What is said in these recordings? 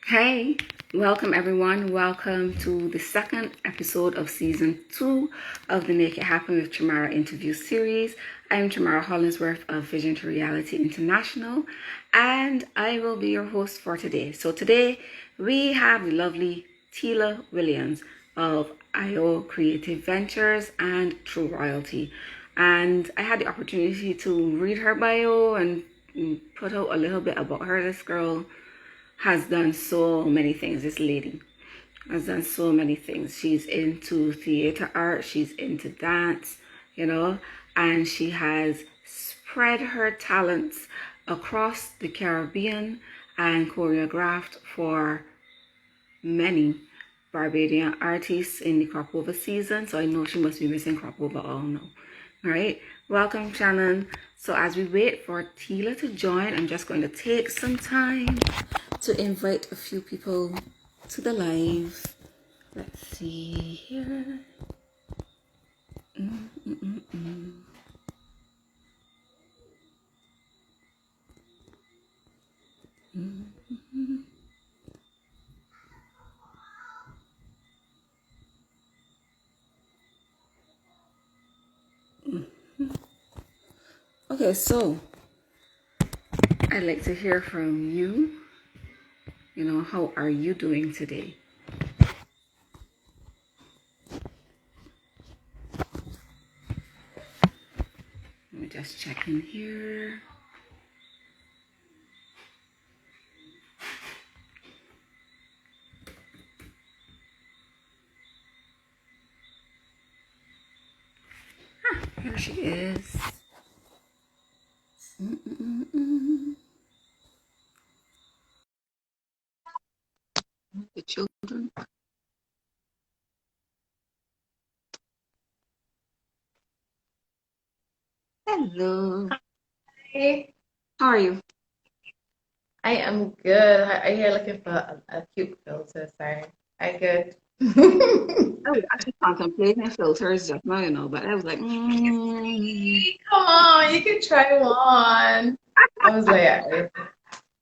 Hey, welcome everyone. Welcome to the second episode of season 2 of the Make It Happen with Tamara interview series. I'm Tamara Hollingsworth of Vision to Reality International, and I will be your host for today. So today we have the lovely Teila Williams of IO Creative Ventures and True Royalty. And I had the opportunity to read her bio and put out a little bit about her. This girl has done so many things. This lady has done so many things. She's into theater art, she's into dance, and she has spread her talents across the Caribbean and choreographed for many Barbadian artists in the crop over season. So I know she must be missing crop over all now. All right, welcome Shannon. So as we wait for Teila to join, I'm just going to take some time to invite a few people to the live. Let's see here. Okay, so I'd like to hear from you. How are you doing today? Let me just check in here. Here she is. The children. Hello. Hey, How are you? I am good. I here looking for a cute filter. Sorry, I good. I was actually contemplating filters just now, but I was like, Come on, you can try one. I was like,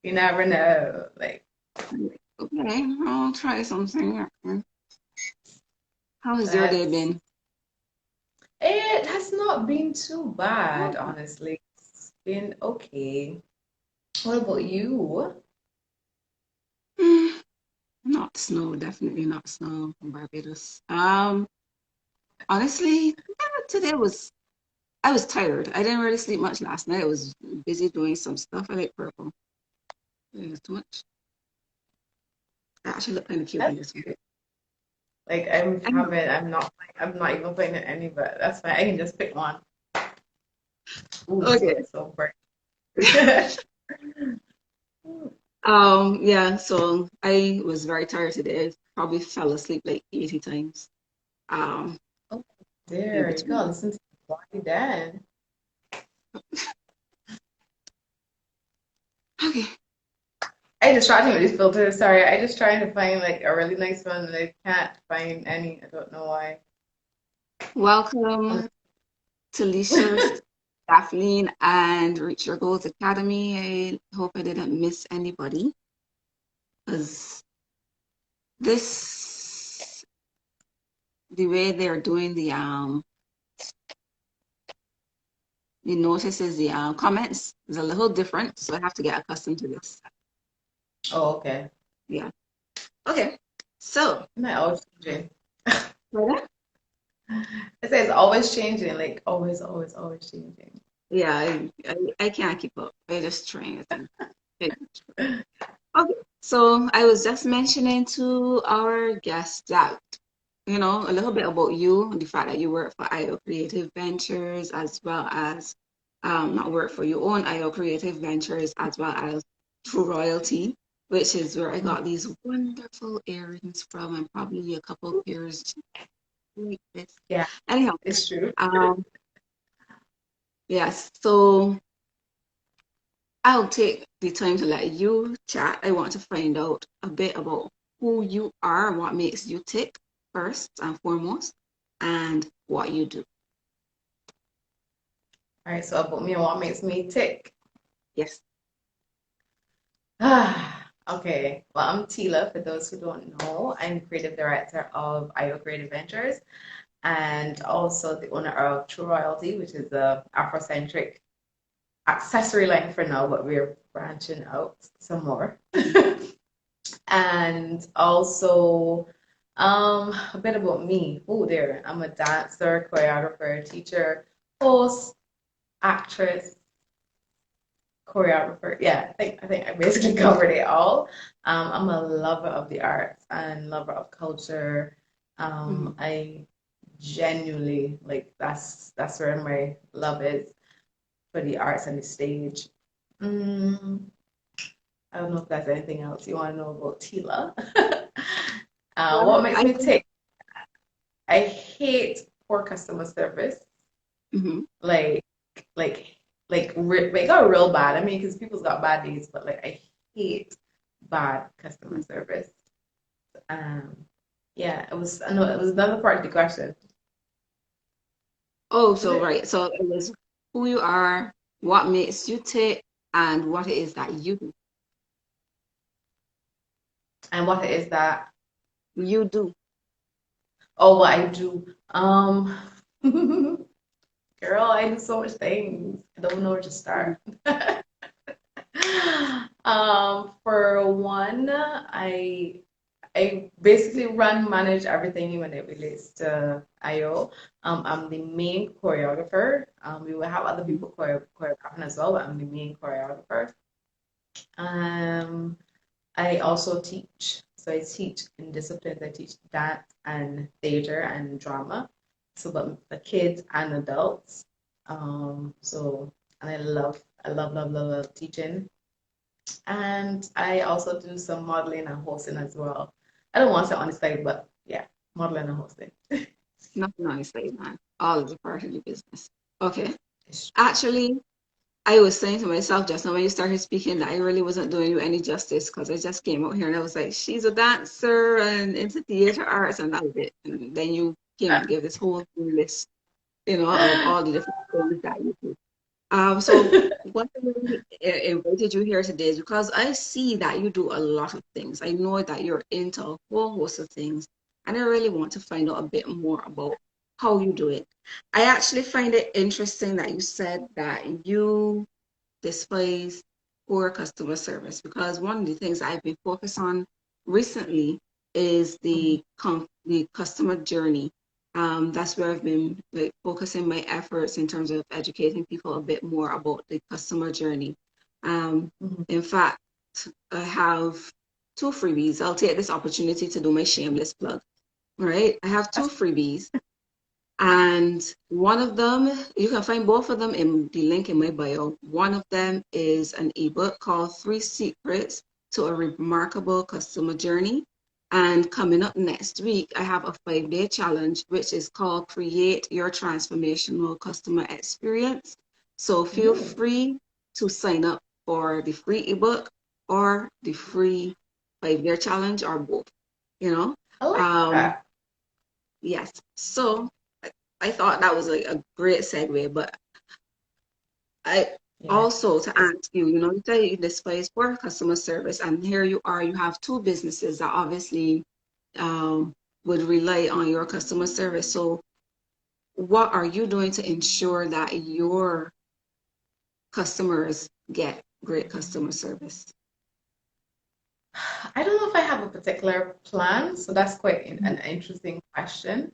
you never know. Like, okay, I'll try something. How has your day that's been? it has not been too bad, honestly. It's been okay. What about you? Not snow, definitely not snow in Barbados. Honestly, today I was tired. I didn't really sleep much last night. I was busy doing some stuff. I like purple. It was too much. I actually look kind of cute in That's this one. like I'm not even playing it any, but that's fine. I can just pick one. Ooh, this Okay. looks so bright. Yeah, so I was very tired today. I probably fell asleep like 80 times. Um, Oh in dear, you between. gotta listen to the body then. Okay. I just trying with these filters. Sorry, I just trying to find like a really nice one and I can't find any. I don't know why. Welcome to Leisha, Kathleen, and Reach Your Goals Academy. I hope I didn't miss anybody because this, the way they're doing the notices, the comments is a little different, so I have to get accustomed to this. Oh, okay. Yeah. Okay. So, Isn't that always changing? Rhoda? It says always changing, like always changing. Yeah, I can't keep up. I just trying to think. Okay, so I was just mentioning to our guests that, a little bit about you, the fact that you work for IO Creative Ventures, as well as not work for your own IO Creative Ventures, as well as True Royalty, which is where I got these wonderful earrings from, and probably a couple of pairs like this. Yeah, Anyhow, it's true. um, yes, so I'll take the time to let you chat. I want to find out a bit about who you are, what makes you tick first and foremost, and what you do. All right, so about me and what makes me tick. Yes. Okay, well, I'm Teila, for those who don't know. I'm creative director of IO Creative Ventures and also the owner of True Royalty, which is a Afrocentric accessory line for now, but we're branching out some more. And also, a bit about me. Oh, there, I'm a dancer, choreographer, teacher, host, actress, choreographer. Yeah, I think I basically covered it all. I'm a lover of the arts and lover of culture. Mhm. I genuinely like that's where my love is for the arts and the stage. Mm, I don't know if there's anything else you want to know about Tila. What Well, makes I me think. tick? I hate poor customer service. Mhm. Like, like, it got real bad. I mean, because people's got bad days, but like, I hate bad customer service. Um, yeah, it was. I know it was another part of the question. Oh, Was so it? right. So it was who you are, what makes you tick, and what it is that you And what it is that? do. Oh, what I do. Girl, I do so much things. I don't know where to Mhm. start. For one, I basically run manage everything when it relates to IO. I'm the main choreographer. We will have other Mhm. people choreographing as well, but I'm the main choreographer. Um, I also teach. So I teach in disciplines. I teach dance and theater and drama. So but the kids and adults. So and I love teaching. And I also do some modeling and hosting as well. I don't want to say on the side, but yeah, modeling and hosting. Nothing on your man. All is a part of your business. Okay. It's Actually, I was saying to myself just now when you started speaking that I really wasn't doing you any justice because I just came out here and I was like, she's a dancer and into theater arts, and that was it. And then you came and gave this whole list, of true. all the different things that you do. So what really invited you here today is because I see that you do a lot of things. I know that you're into a whole host of things, and I really want to find out a bit more about how you do it. I actually find it interesting that you said that you displays poor customer service because one of the things I've been focused on recently is the customer journey. That's where I've been like focusing my efforts in terms of educating people a bit more about the customer journey. Um, Mhm. in fact, I have two freebies. I'll take this opportunity to do my shameless plug. Right, I have two That's freebies and one of them, you can find both of them in the link in my bio. One of them is an ebook called Three Secrets to a Remarkable Customer Journey. And coming up next week, I have a 5-day challenge, which is called Create Your Transformational Customer Experience. So feel ooh, free to sign up for the free ebook or the free 5-day challenge or both, you know? I like Um, that. yes. So I thought that was a great segue, but I Yeah. also to ask you, you say you displays for customer service, and here you are, you have two businesses that obviously um, would rely on your customer service. So, what are you doing to ensure that your customers get great customer service? I don't know if I have a particular plan, so that's quite an interesting question.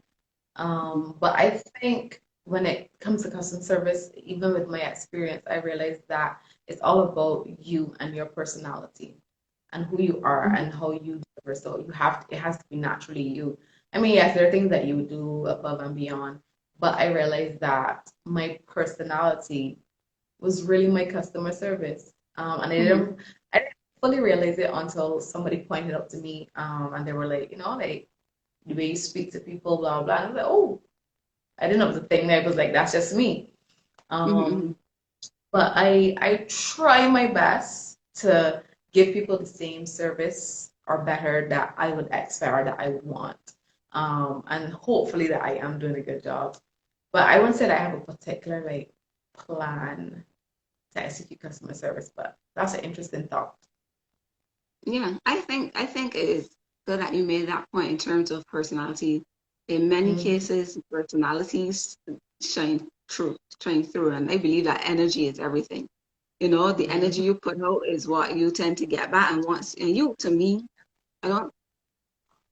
But I think when it comes to customer service, even with my experience, I realized that it's all about you and your personality and who you are Mhm. and how you deliver. So it has to be naturally you. I mean, yes, there are things that you do above and beyond, but I realized that my personality was really my customer service. And Mhm. I didn't fully realize it until somebody pointed out to me, and they were like, like the way you speak to people, blah blah. And I was like, oh, I didn't know it was a thing there. It was like that's just me. Mhm. Um, but I try my best to give people the same service or better that I would expect or that I would want. And hopefully that I am doing a good job. But I wouldn't say that I have a particular like plan to execute customer service, but that's an interesting thought. Yeah, I think it is good that you made that point in terms of personality. In many Hmm. cases, personalities shine through, and I believe that energy is everything. You know, the energy Hmm. you put out is what you tend to get back. And once, and you, to me, I don't,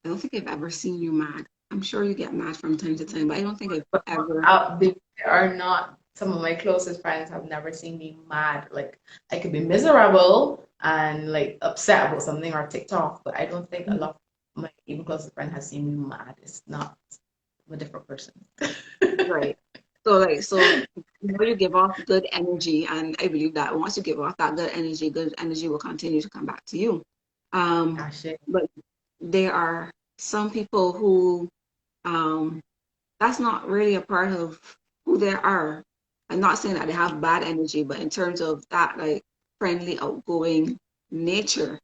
I don't think I've ever seen you mad. I'm sure you get mad from time to time, but I don't think I've But ever. they are not, some of my closest friends have never seen me mad. Like I could be miserable and like upset about something or ticked off, but I don't think a lot of my even closest friend has seen me mad. It's not, I'm a different person. Right. So you give off good energy, and I believe that once you give off that good energy will continue to come back to you. Um, Ah, shit. but there are some people who um, that's not really a part of who they are. I'm not saying that they have bad energy, but in terms of that like friendly, outgoing nature,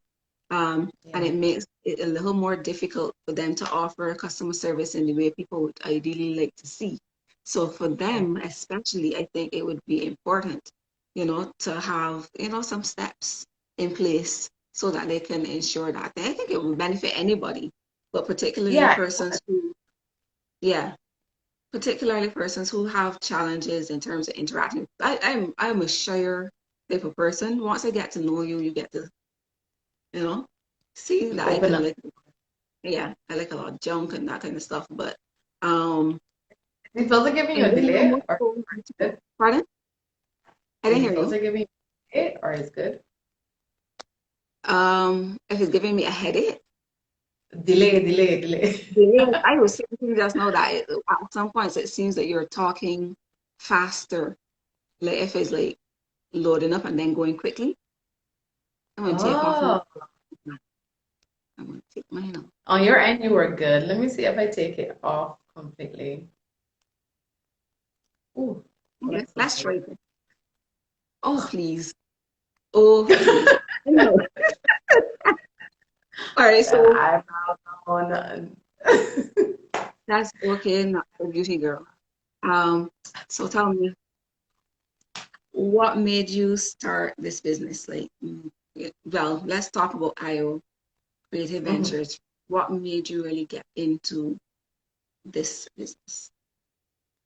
and Yeah. it makes it a little more difficult for them to offer customer service in the way people would ideally like to see. So for Yeah. them, especially, I think it would be important, to have, some steps in place so that they can ensure that. I think it would benefit anybody, but particularly Yeah. persons who, yeah, particularly persons who have challenges in terms of interacting. I'm a shyer type of person. Once I get to know you, you get to, you know, see You that I open can up. like, yeah, I like a lot of junk and that kind of stuff. But um, Is it also giving you and a then how delay much or so, good? pardon? I didn't Is hear it you. also giving you a delay or is good? If it's giving me a headache, Delay. yeah, I was thinking just now that at some points it seems that you're talking faster. Like if it's like loading up and then going quickly, I'm gonna take off my. Oh, I'm gonna take mine off. on your end, you were good. Let me see if I take it off completely. Ooh, oh, Okay, that's let's loud. try this. Oh please. Oh please. I know. All right, so Eyebrows on. that's okay, not a beauty girl. Um, so tell me, what made you start this business? Like, well, let's talk about IO Creative Mhm. Ventures. What made you really get into this business?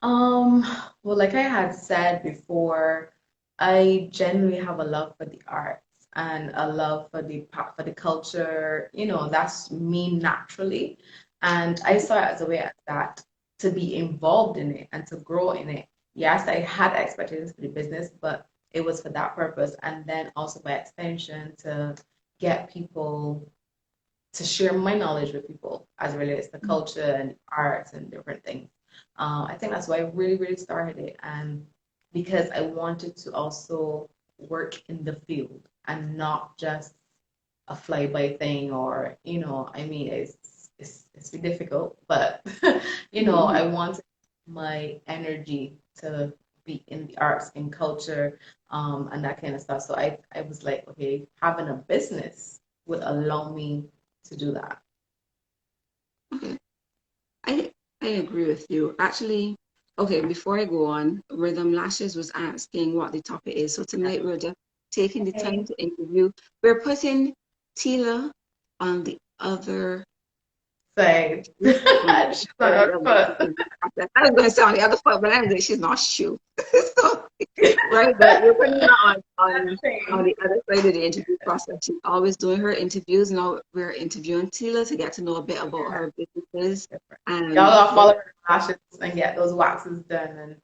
Um, well, like I had said before, I genuinely have a love for the arts and a love for the culture. That's me naturally, and I saw it as a way at that to be involved in it and to grow in it. Yes, I had expectations for the business, but it was for that purpose, and then also by extension to get people to share my knowledge with people as it relates to culture and arts and different things. I think that's why I really, really started it. And because I wanted to also work in the field and not just a fly-by thing or, I mean, it's been difficult, but, Mhm. I wanted my energy to be in the arts, in culture, and that kind of stuff. So I was like, okay, having a business would allow me to do that. Okay. I I agree with you. Actually, okay, before I go on, Rhythm Lashes was asking what the topic is. So tonight we're just taking the time Okay. to interview. We're putting Tila on the other Say, on she's on side her of the foot. interview process. I was going to say on the other foot, but I'm good. She's not shoe. So, right, but we're putting her on the other side of the interview process. She's always doing her interviews. Now we're interviewing Tila to get to know a bit about her businesses Y'all and gotta follow her lashes and get those waxes done and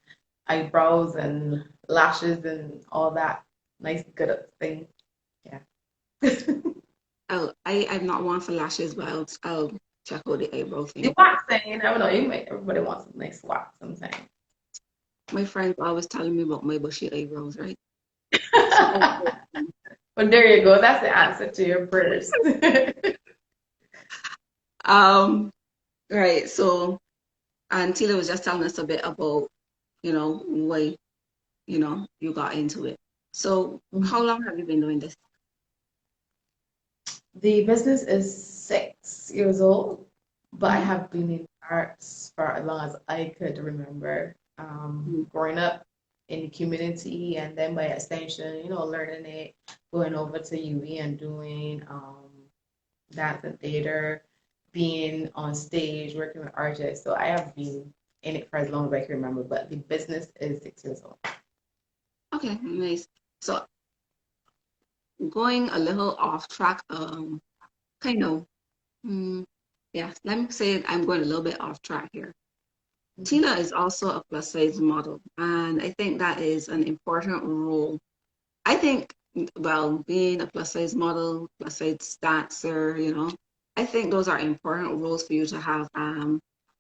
eyebrows and lashes and all that nice good thing. Yeah. I'm not one for lashes, but I'll check out the eyebrow The thing. waxing, you never know. Everybody wants a nice wax sometimes. My friends always telling me about my bushy eyebrows, right? So But there you go. That's the answer to your prayers. um right. So and Tila was just telling us a bit about, why, you got into it. So how long have you been doing this? The business is 6 years old, but I Mhm. have been in arts for as long as I could remember. Mhm. Growing up in the community, and then by extension, learning it, going over to UV and doing dance and theater, being on stage, working with artists. So I have been in it for as long as I can remember, but the business is 6 years old. Okay, nice. So going a little off track, kind of, mm, yeah, let me say I'm going a little bit off track here. Mhm. Teila is also a plus size model, and I think that is an important role. I think, well, being a plus size model, plus size dancer, I think those are important roles for you to have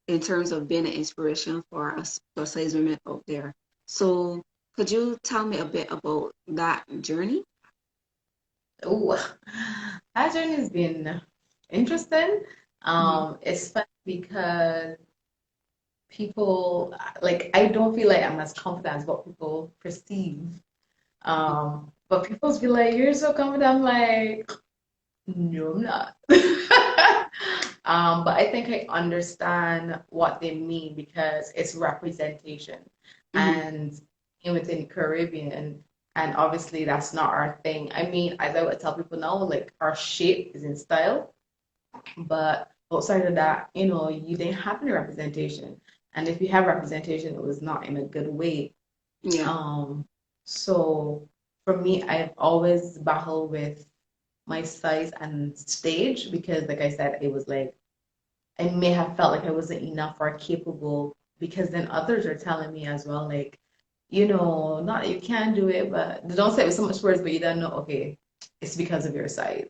in terms of being an inspiration for us plus size women out there. So, could you tell me a bit about that journey? Oh, that journey has been interesting. Mhm. It's fun because people like I don't feel like I'm as confident as what people perceive. But people be like, "You're so confident." I'm like, "No, I'm not." But I think I understand what they mean because it's representation, Mhm. and within the Caribbean, and obviously that's not our thing. I mean, as I would tell people now, like our shape is in style, but outside of that, you didn't have any representation. And if you have representation, it was not in a good way. Yeah. Um, so for me, I've always battled with my size and stage because, like I said, it was like I may have felt like I wasn't enough or capable because then others are telling me as well, like, not you can do it, but they don't say it with so much words, but you don't know, okay, it's because of your size.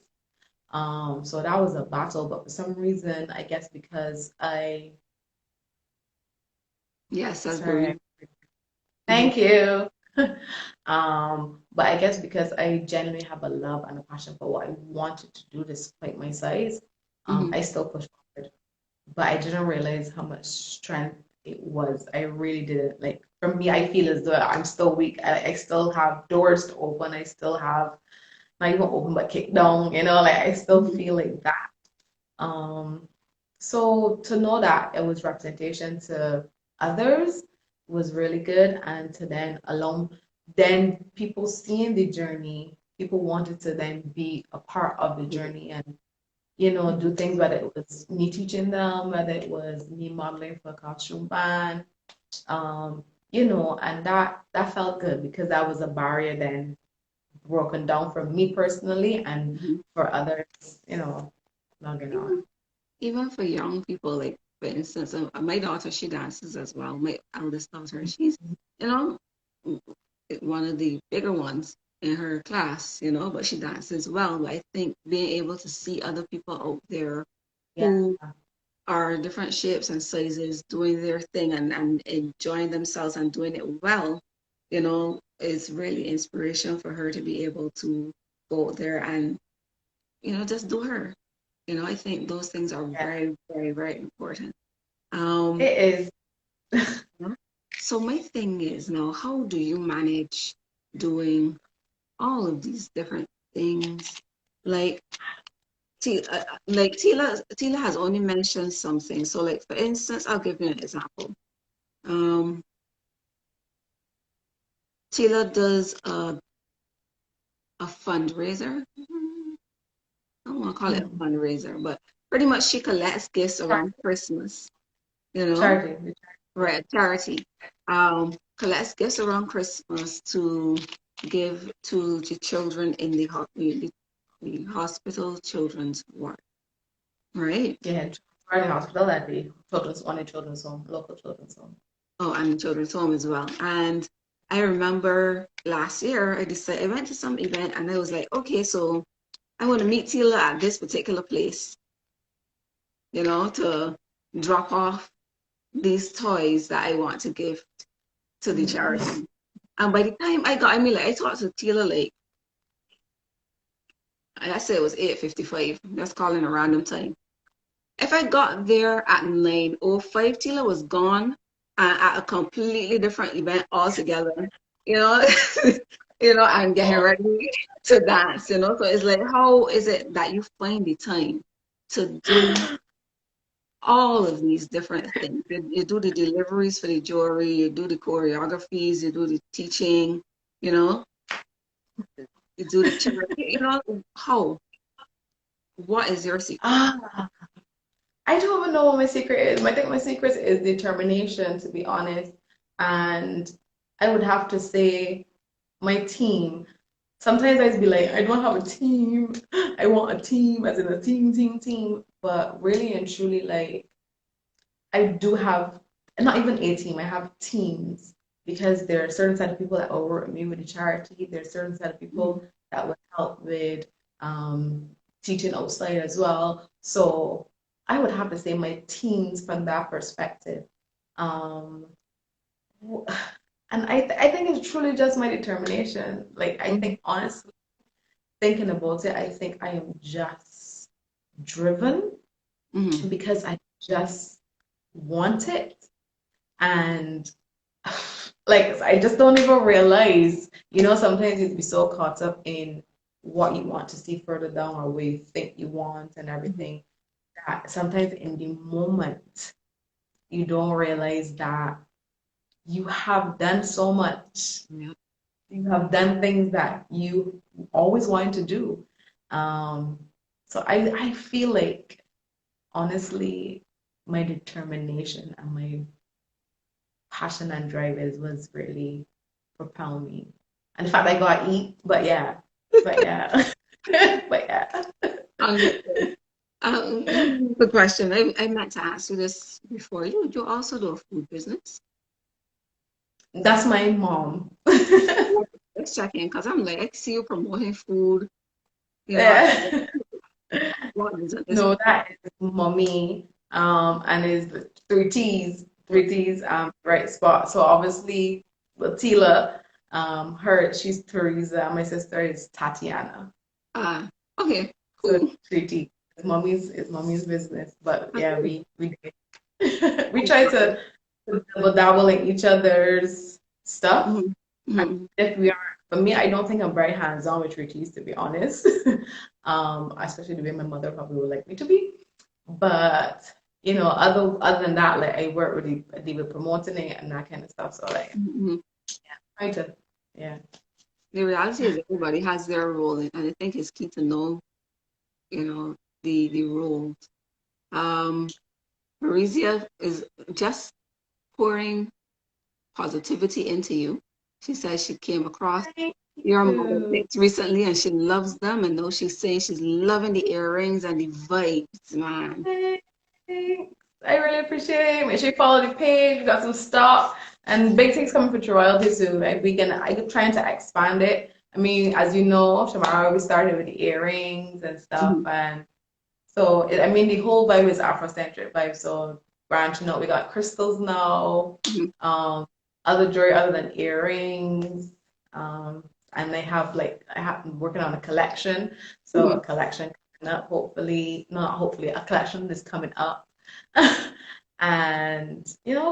So that was a battle, but for some reason, I guess because Yes, I sorry, agree. Mhm. thank you. But I guess because I genuinely have a love and a passion for what I wanted to do despite my size, Mhm. I still pushed forward. But I didn't realize how much strength it was. I really didn't. Like for me, I feel as though I'm still weak. I still have doors to open. I still have not even open but kicked down, like I still Mhm. feel like that. Um, so to know that it was representation to others was really good, and to then then people seeing the journey, people wanted to then be a part of the journey and do things, whether it was me teaching them, whether it was me modeling for a costume band, and that felt good because that was a barrier then broken down for me personally and Mhm. for others, logging on. Even even for young people, like for instance, my daughter, she dances as well. My eldest daughter, she's, you know, one of the bigger ones in her class, but she dances well. But I think being able to see other people out there Yeah, who are different shapes and sizes doing their thing and enjoying themselves and doing it well, is really inspiration for her to be able to go out there and, just do her. I think those things are yeah, very, very, very important. Um, it is. so my thing is now, how do you manage doing all of these different things? Like, Tila has only mentioned something. So, like for instance, I'll give you an example. Um, Tila does a fundraiser. I don't want to call it a Mhm. fundraiser, but pretty much she collects gifts around Christmas. You know, Charity. right, charity. Collects gifts around Christmas to give to the children in the hospital children's ward, right? Yeah, Charity Hospital at the children's home, local children's home. Oh, and children's home as well. And I remember last year I went to some event and I was like, okay, so I want to meet Tila at this particular place, to drop off these toys that I want to give to the Mhm. charity. And by the time like I talked to Tila like I said it was 8:55. That's calling a random time. If I got there at 9:05, Tila was gone and at a completely different event altogether. You know, I'm getting Oh, ready to dance. So it's like, how is it that you find the time to do all of these different things? You do the deliveries for the jewelry, you do the choreographies, you do the teaching, you know, you do the charity, how? What is your secret? Ah, I don't even know what my secret is. I think my secret is determination, to be honest. And I would have to say my team. Sometimes I'd be like, I don't have a team. I want a team, as in a team. But really and truly, like, I do have not even a team, I have teams because there are certain set of people that will work with me with the charity. There are certain set of Mhm. people that would help with teaching outside as well. So I would have to say my teams from that perspective. Um, and I think it's truly just my determination. Like, I Mhm. think honestly, thinking about it, I think I am just driven Mhm. because I just want it. And like I just don't even realize, sometimes you'd be so caught up in what you want to see further down or where you think you want and Mhm. everything that sometimes in the moment you don't realize that you have done so much. Yeah. You have done things that you always wanted to do. Um, so I feel like honestly my determination and my passion and drive is was really propel me. And the fact I got to eat, but yeah, but yeah. Understood. Good question. I meant to ask you this before. You also do a food business? That's my mom. Let's check in because I'm like, I see you promoting food. Yeah. What is it? This. No, that is mommy, and is three T's, right spot. So obviously, with Teila, she's Teresa. My sister is Tatiana. Ah, okay, So cool. three T's. It's mommy's business, but yeah, Okay. we we try to dabble in each other's stuff. Mhm. And Mhm. if we are, for me, I don't think I'm very hands-on with treaties, to be honest. Especially the way my mother probably would like me to be. But other than that, like I work with with promoting it and that kind of stuff. So like, Mhm. try to, yeah. The reality is everybody has their role, and I think it's key to know, you know, the roles. Um, Marizia is just pouring positivity into you. She says she came across Thank your mother you. pics recently and she loves them. And now she's saying she's loving the earrings and the vibes, man. Thanks. I really appreciate it. Make sure you follow the page. We got some stuff and big things coming for royalty soon. Like I'm trying to expand it. I mean, as you know, Shamara, we started with the earrings and stuff, Mhm. and so I mean, the whole vibe is Afrocentric vibe. So branching out, we got crystals now, Mhm. um, other jewelry other than earrings, and I'm working on a collection. So Mhm. a collection coming up, hopefully, not hopefully, a collection is coming up, and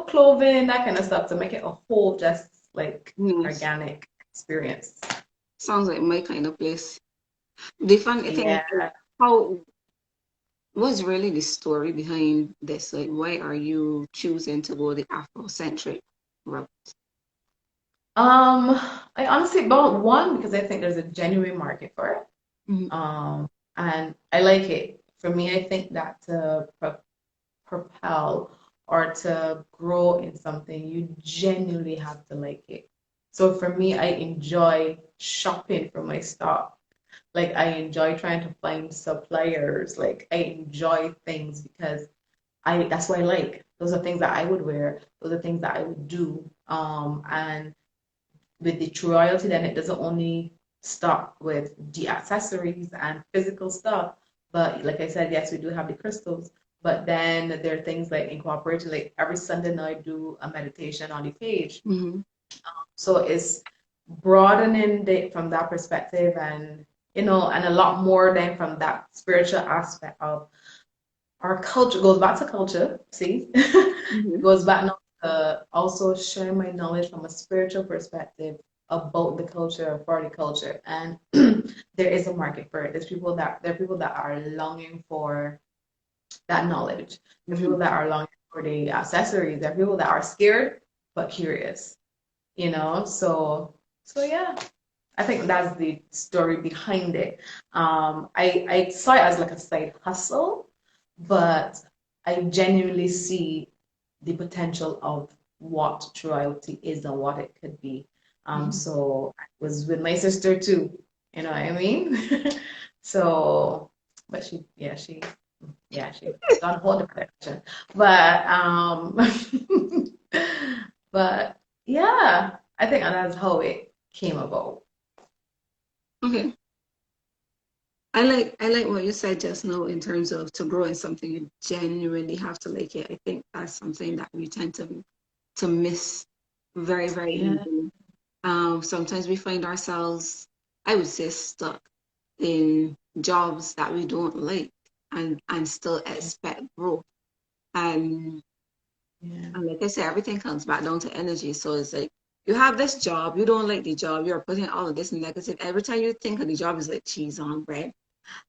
clothing, that kind of stuff to make it a whole, just like Nice. organic experience. Sounds like my kind of place. The funny thing Yeah. is, how was really the story behind this? Like, why are you choosing to go the Afrocentric route? Um, I honestly bought one because I think there's a genuine market for it. Mhm. And I like it. For me, I think that to propel or to grow in something, you genuinely have to like it. So for me, I enjoy shopping for my stuff. Like I enjoy trying to find suppliers. Like I enjoy things because I that's what I like. Those are things that I would wear. Those are things that I would do. And with the true royalty, then it doesn't only stop with the accessories and physical stuff, but like I said, yes, we do have the crystals. But then there are things like incorporated, like every Sunday night I do a meditation on the page. Mhm. So it's broadening from that perspective, and and a lot more than from that spiritual aspect of our culture. Goes back to culture, see? Mhm. Goes back now to also sharing my knowledge from a spiritual perspective about the culture, for the culture. And there is a market for it. There are people that are longing for that knowledge. There are Mhm. people that are longing for the accessories. There are people that are scared but curious, So yeah. I think that's the story behind it. I saw it as like a side hustle, but I genuinely see the potential of what true loyalty is and what it could be. So I was with my sister too, you know what I mean? So, but she's on a whole different direction. But but yeah, I think that's how it came about. Okay. I like what you said just now in terms of to grow in something you genuinely have to like it. I think that's something that we tend to miss very, very Yeah. easily. Sometimes we find ourselves, I would say, stuck in jobs that we don't like and still expect growth. And Yeah. and like I said, everything comes back down to energy. So it's like you have this job, you don't like the job, you're putting all of this negative. Every time you think of the job, is like cheese on bread.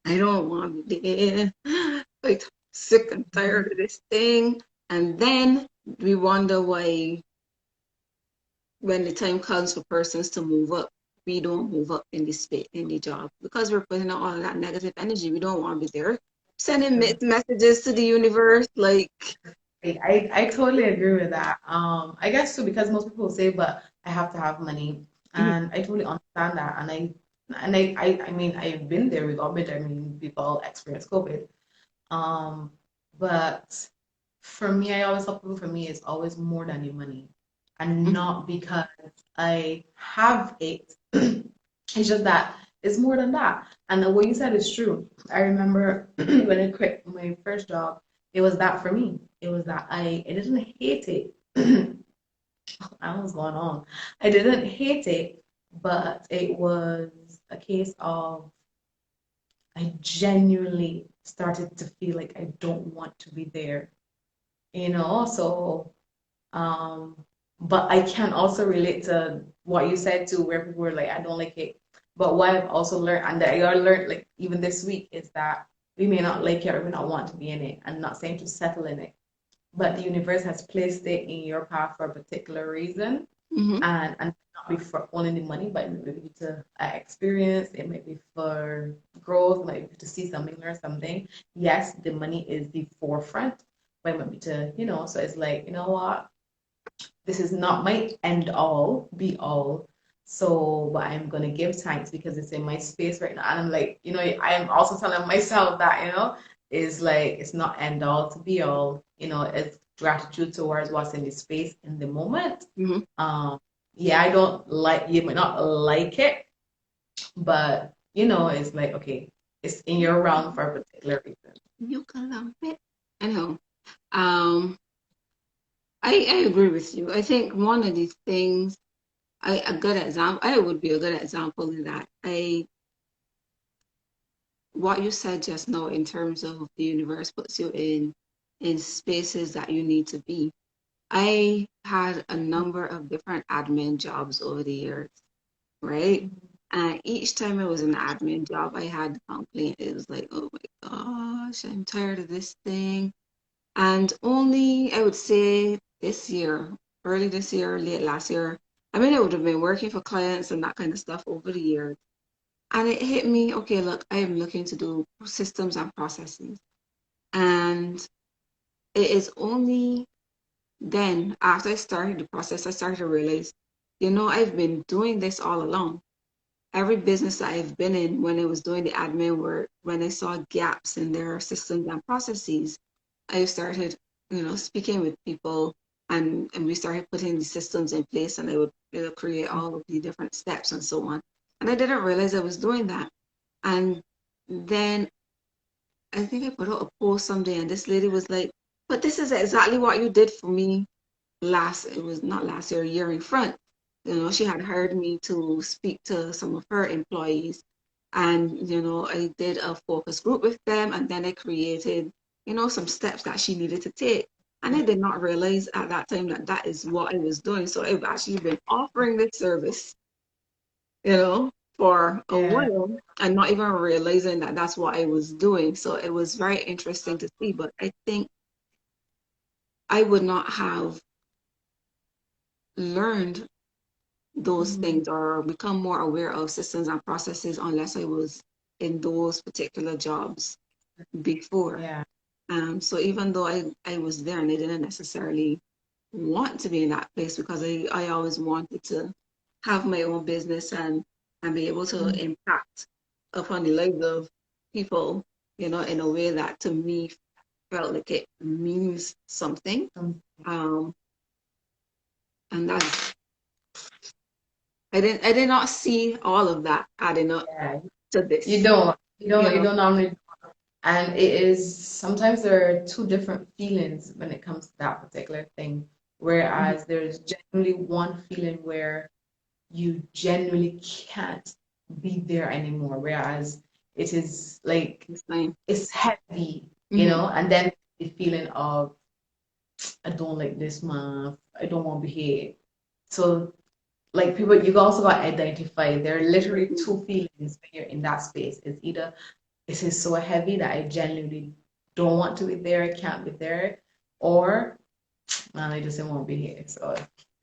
I don't want to be there. Like sick and tired of this thing. And then we wonder why when the time comes for persons to move up, we don't move up in the space in the job because we're putting out all of that negative energy. We don't want to be there. Sending True. messages to the universe, like I totally agree with that. I guess too because most people say, but I have to have money, mhm, and I totally understand that. And I mean, I've been there with COVID. I mean, we've all experienced COVID. Um, but for me, I always tell people, for me, it's always more than the money, and mhm, not because I have it. It's just that it's more than that. And what you said is true. I remember when I quit my first job, it was that for me. It was that I didn't hate it. I was going on. I didn't hate it, but it was a case of I genuinely started to feel like I don't want to be there. So um, but I can also relate to what you said too, where people were like, I don't like it. But what I've also learned, and that I learned like even this week, is that we may not like it or we not want to be in it. I'm not saying to settle in it, but the universe has placed it in your path for a particular reason, mhm, and not be for only the money, but it may be to experience, it might be for growth, it might be to see something, learn something. Yes, the money is the forefront, but it might be so it's like, you know what? This is not my end all be all. So, but I'm gonna give thanks because it's in my space right now. And I'm like, I am also telling myself that, is like it's not end all to be all. It's gratitude towards what's in the space in the moment. mhm. Um, yeah, you might not like it, but it's like okay, it's in your realm for a particular reason. You can love it. I know. Um, I agree with you. I think one of these things, a good example, I would be a good example of that. What you said just now in terms of the universe puts you in spaces that you need to be. I had a number of different admin jobs over the years, right? And each time I was in an admin job, I had the complaint. It was like, oh my gosh, I'm tired of this thing. And only, I would say this year, early this year, late last year, I mean, I would have been working for clients and that kind of stuff over the years. And it hit me, okay, look, I am looking to do systems and processes. And it is only then, after I started the process, I started to realize, I've been doing this all along. Every business that I've been in, when I was doing the admin work, when I saw gaps in their systems and processes, I started, speaking with people and we started putting the systems in place and I would create all of the different steps and so on. And I didn't realize I was doing that. And then I think I put out a post someday and this lady was like, but this is exactly what you did for me it was not last year, a year in front. She had hired me to speak to some of her employees. And, I did a focus group with them and then I created, some steps that she needed to take. And I did not realize at that time that that is what I was doing. So I've actually been offering this service, for a Yeah, while and not even realizing that that's what I was doing. So it was very interesting to see. But I think I would not have learned those Mhm. things or become more aware of systems and processes unless I was in those particular jobs before. Yeah. So even though I was there and I didn't necessarily want to be in that place because I always wanted to have my own business and be able to Mhm. impact upon the lives of people, in a way that to me felt like it means something. Um, and that's I did not see all of that adding up Yeah. to You this, don't. You you don't. You know. don't normally. And it is sometimes there are two different feelings when it comes to that particular thing. Mhm. Whereas there's generally one feeling where you genuinely can't be there anymore. Whereas it is like It's fine. it's heavy, Hmm. and then the feeling of I don't like this month, I don't want to be here. So like people, you also got to identify there are literally two feelings when you're in that space. It's either this is so heavy that I genuinely don't want to be there, I can't be there, or man, I just don't want to be here. So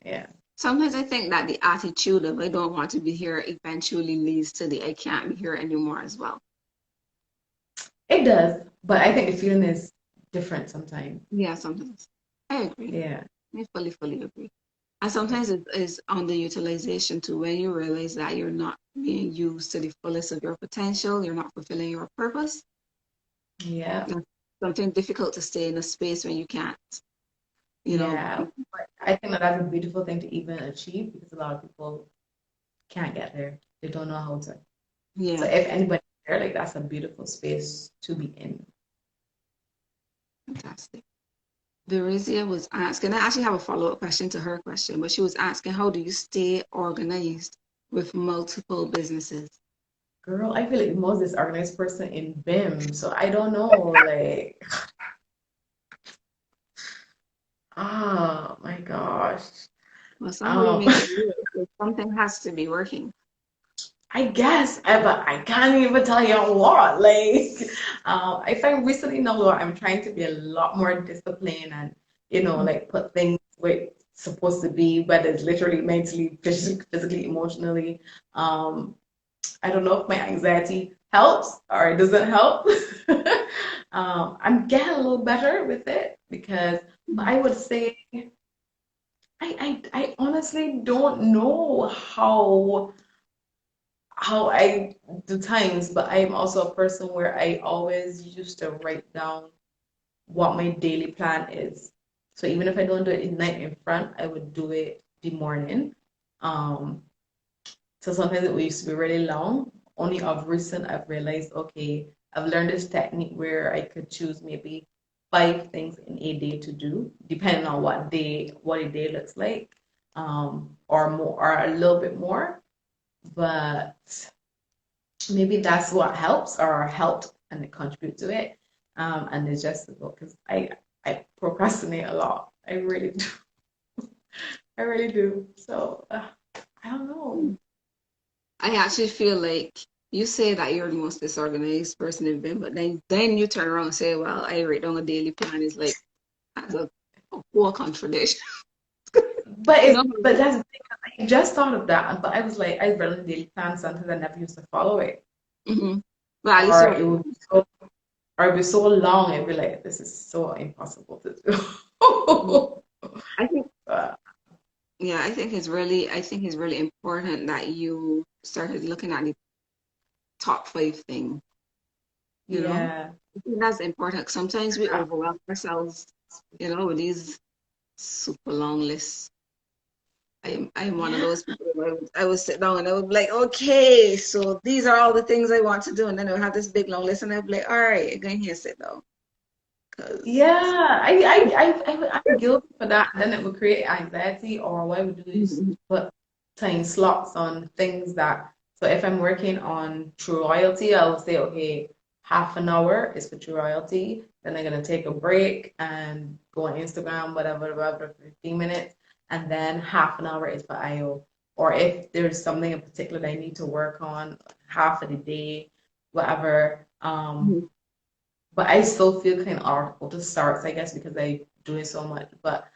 yeah, Sometimes I think that the attitude of I don't want to be here eventually leads to the I can't be here anymore as well. it does, but I think the feeling is different sometimes. Yeah, sometimes. I agree. Yeah, I fully agree. And sometimes it is underutilization too, when you realize that you're not being used to the fullest of your potential, you're not fulfilling your purpose. yeah, That's something difficult to stay in a space when you can't, you know. yeah. But I think that that's a beautiful thing to even achieve because a lot of people can't get there. They don't know how to. So Yeah, if anybody's there, like that's a beautiful space to be in. fantastic. Verizia was asking, I actually have a follow-up question to her question, but she was asking, how do you stay organized with multiple businesses? Girl, I feel like the most disorganized person in BIM. So I don't know, like, oh my gosh. Well, somebody Um, needs to do it. So something has to be working. I guess, but I can't even tell you what. Like, I find recently now that I'm trying to be a lot more disciplined and, like put things where it's supposed to be, whether it's literally, mentally, physically, emotionally. Um, I don't know if my anxiety helps or it doesn't help. I'm getting a little better with it because I would say I honestly don't know how I do times, but I'm also a person where I always used to write down what my daily plan is. So even if I don't do it in night in front, I would do it the morning. Um, so sometimes it used to be really long. Only of recent, I've realized, okay, I've learned this technique where I could choose maybe 5 things in a day to do, depending on what a day looks like, or more, or a little bit more. But maybe that's what helps or helped and it contribute to it. And it's just because I procrastinate a lot. I really do. I really do. So I don't know. I actually feel like you say that you're the most disorganized person in BIM, but then you turn around and say, well, I write down a daily plan. It's like that's a poor contradiction. But You know? that's the thing. I just thought of that, but I was like, I run a daily plan sometimes I never used to follow it, Mm-hmm. But at least or you're it would be so, or it'd be so long. I'd be like, this is so impossible to Mhm. do. I think Uh, yeah, I think it's really important that you started looking at the top 5 things, you know? yeah. I think that's important. Sometimes we overwhelm ourselves, with these super long lists. I'm one of Yeah. those people. I would sit down and I would be like, okay, so these are all the things I want to do, and then I would have this big long list, and I'd be like, all right, I'm going here, sit down, because Yeah, I'm guilty for that. And then it would create anxiety, or what I would do is put time slots on things that, so if I'm working on True Royalty, I'll say, okay, half an hour is for True Royalty. Then I'm gonna take a break and go on Instagram, whatever, whatever, for 15 minutes. And then half an hour is for IO. Or if there's something in particular that I need to work on, half of the day, whatever. But I still feel kind of awful to start, I guess, because I do it so much. But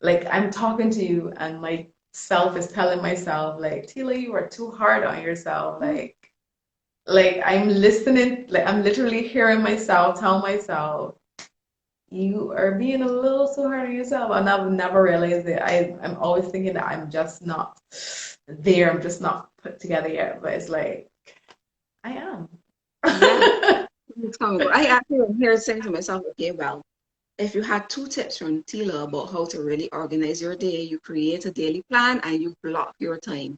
like I'm talking to you and my self is telling myself, like, Teila, you are too hard on yourself. Mm. Like I'm listening, like I'm literally hearing myself tell myself, you are being a little too hard on yourself. And I've never realized it. I'm always thinking that I'm just not there. I'm just not put together yet. But it's like I am. Yeah, it's coming. I actually am here saying to myself, okay, well, if you had two tips from Tila about how to really organize your day, you create a daily plan and you block your time.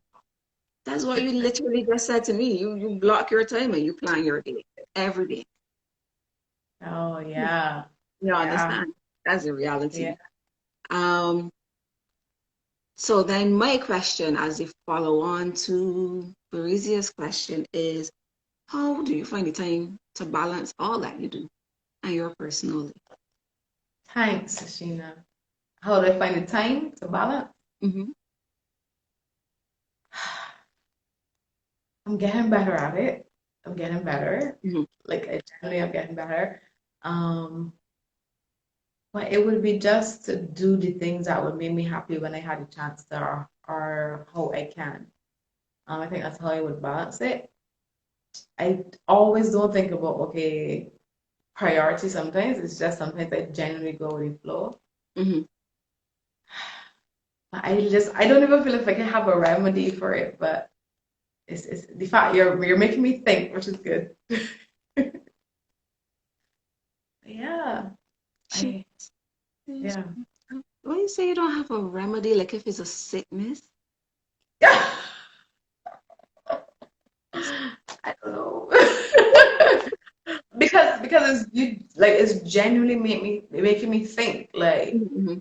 That's what you literally just said to me. You block your time and you plan your day every day. Oh yeah. You Yeah. understand? That's the Yeah. reality. Um, so then my question as a follow on to Barizia's question is, how do you find the time to balance all that you do and your personal life? Thanks, Sheena. How do I find the time to balance? Mm-hmm. I'm getting better at it. I'm getting better. Mm-hmm. Like I generally I'm getting better. Um, but it would be just to do the things that would make me happy when I had a chance to, or how I can. I think that's how I would balance it. I always don't think about, okay, priority sometimes. It's just sometimes I genuinely go with the flow. Mm-hmm. I don't even feel if I can have a remedy for it, but it's the fact you're making me think, which is good. Yeah. She I says, yeah. when you say you don't have a remedy, like if it's a sickness, Yeah. I don't know. Because it's you like it's genuinely making me think like mm-hmm.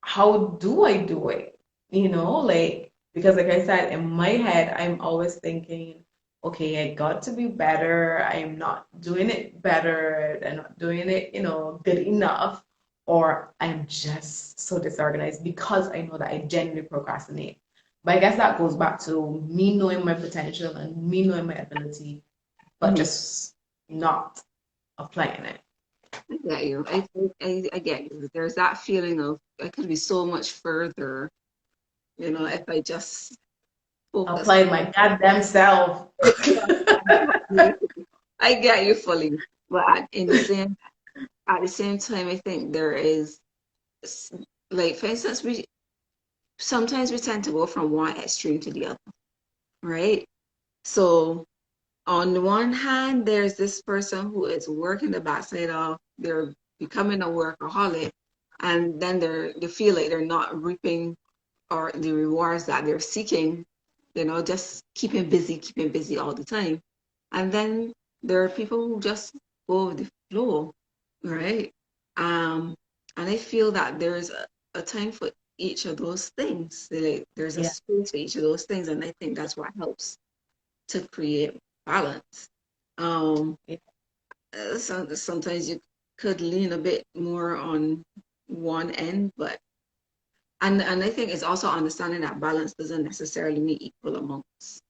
how do I do it? Like because like I said, in my head, I'm always thinking, okay, I got to be better. I'm not doing it better. I'm not doing it, good enough. Or I'm just so disorganized because I know that I genuinely procrastinate. But I guess that goes back to me knowing my potential and me knowing my ability, but Mm-hmm. just not applying it. I get you. I get you. There's that feeling of I could be so much further, if I just focus. Applying my goddamn self. I get you fully, but at the same time, I think there is s- like, for instance, we sometimes we tend to go from one extreme to the other, right? So on the one hand, there's this person who is working the backside off, they're becoming a workaholic, and then they feel like they're not reaping or the rewards that they're seeking, just keeping busy all the time. And then there are people who just go with the flow, right? Um, and I feel that there's a time for each of those things. Like, there's a Yeah. space for each of those things, and I think that's what helps to create balance. Um, Yeah. Sometimes you could lean a bit more on one end, but and I think it's also understanding that balance doesn't necessarily mean equal amounts,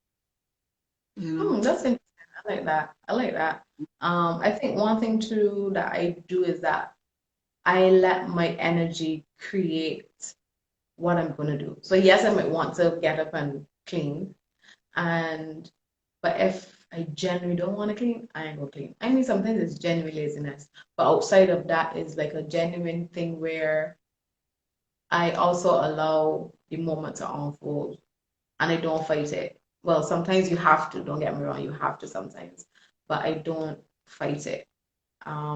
you know. That's interesting. I like that. I like that. I think one thing too that I do is that I let my energy create what I'm gonna do. So yes, I might want to get up and clean, and but if I genuinely don't want to clean, I ain't gonna clean. I mean, sometimes it's genuine laziness, but outside of that is like a genuine thing where I also allow the moment to unfold and I don't fight it. Well, sometimes you have to, don't get me wrong, you have to sometimes, but I don't fight it.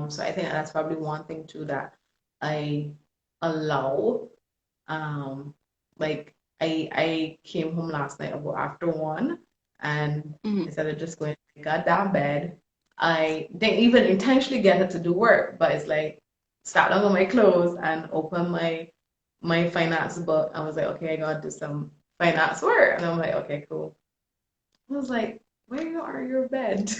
So I think that's probably one thing too that I allow. Um, like I came home last night about after 1, and Mhm. instead of just going to my goddamn bed, I didn't even intentionally get it to do work, but it's like start on my clothes and open my finance book. I was like, okay, I gotta do some finance work, and I'm like, okay, cool. I was like, where are your bed?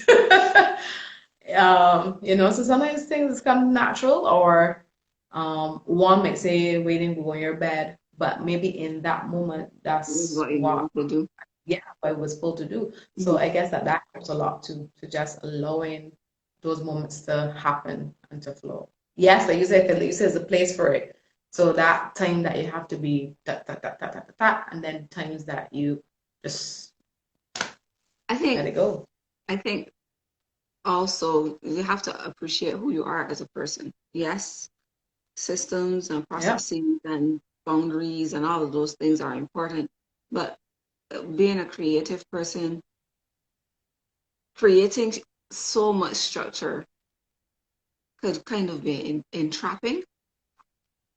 So sometimes things come natural, or one might say waiting to go in your bed, but maybe in that moment, This is that's what you what, need to do. yeah, what I was supposed to do. So Mhm. I guess that helps a lot to just allowing those moments to happen and to flow. Yes, like you said, there's a place for it. So that time that you have to be that, that, that, that, that, that, that, and then times that you just I let think it go. I think also you have to appreciate who you are as a person. Yes, systems and Yeah. processes and boundaries and all of those things are important, but being a creative person, creating so much structure could kind of be entrapping.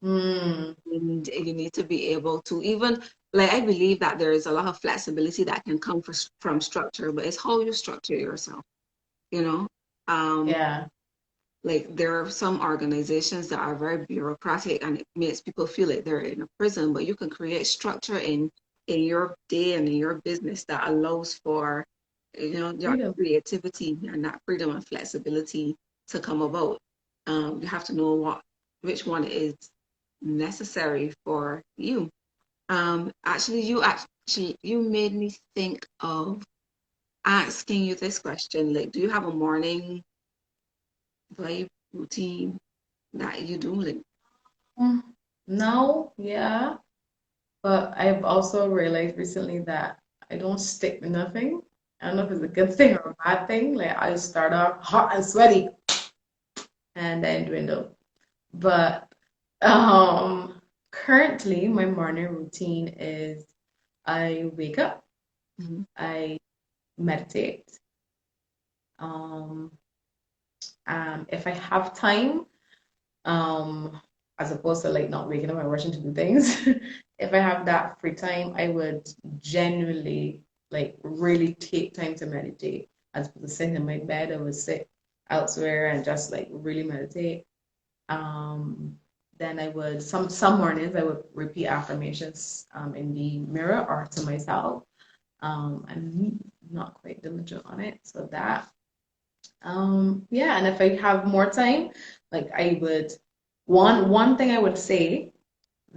Mm, And you need to be able to even, like, I believe that there is a lot of flexibility that can come from structure, but it's how you structure yourself, you know? Um, yeah. like there are some organizations that are very bureaucratic and it makes people feel like they're in a prison, but you can create structure in your day and in your business that allows for, your Freedom. creativity and that freedom and flexibility to come about. You have to know which one is necessary for you. You made me think of asking you this question. Like, do you have a morning vibe routine that you do? Like, Mm, no, yeah. But I've also realized recently that I don't stick with nothing. I don't know if it's a good thing or a bad thing. Like I start off hot and sweaty and then dwindle. But currently my morning routine is I wake up, mhm, I meditate. Um, if I have time, um, as opposed to like not waking up and rushing to do things. If I have that free time, I would genuinely like really take time to meditate. As opposed to sitting in my bed, I would sit elsewhere and just like really meditate. Um, then I would some mornings I would repeat affirmations in the mirror or to myself. I'm not quite diligent on it, so that yeah, and if I have more time, like I would one thing I would say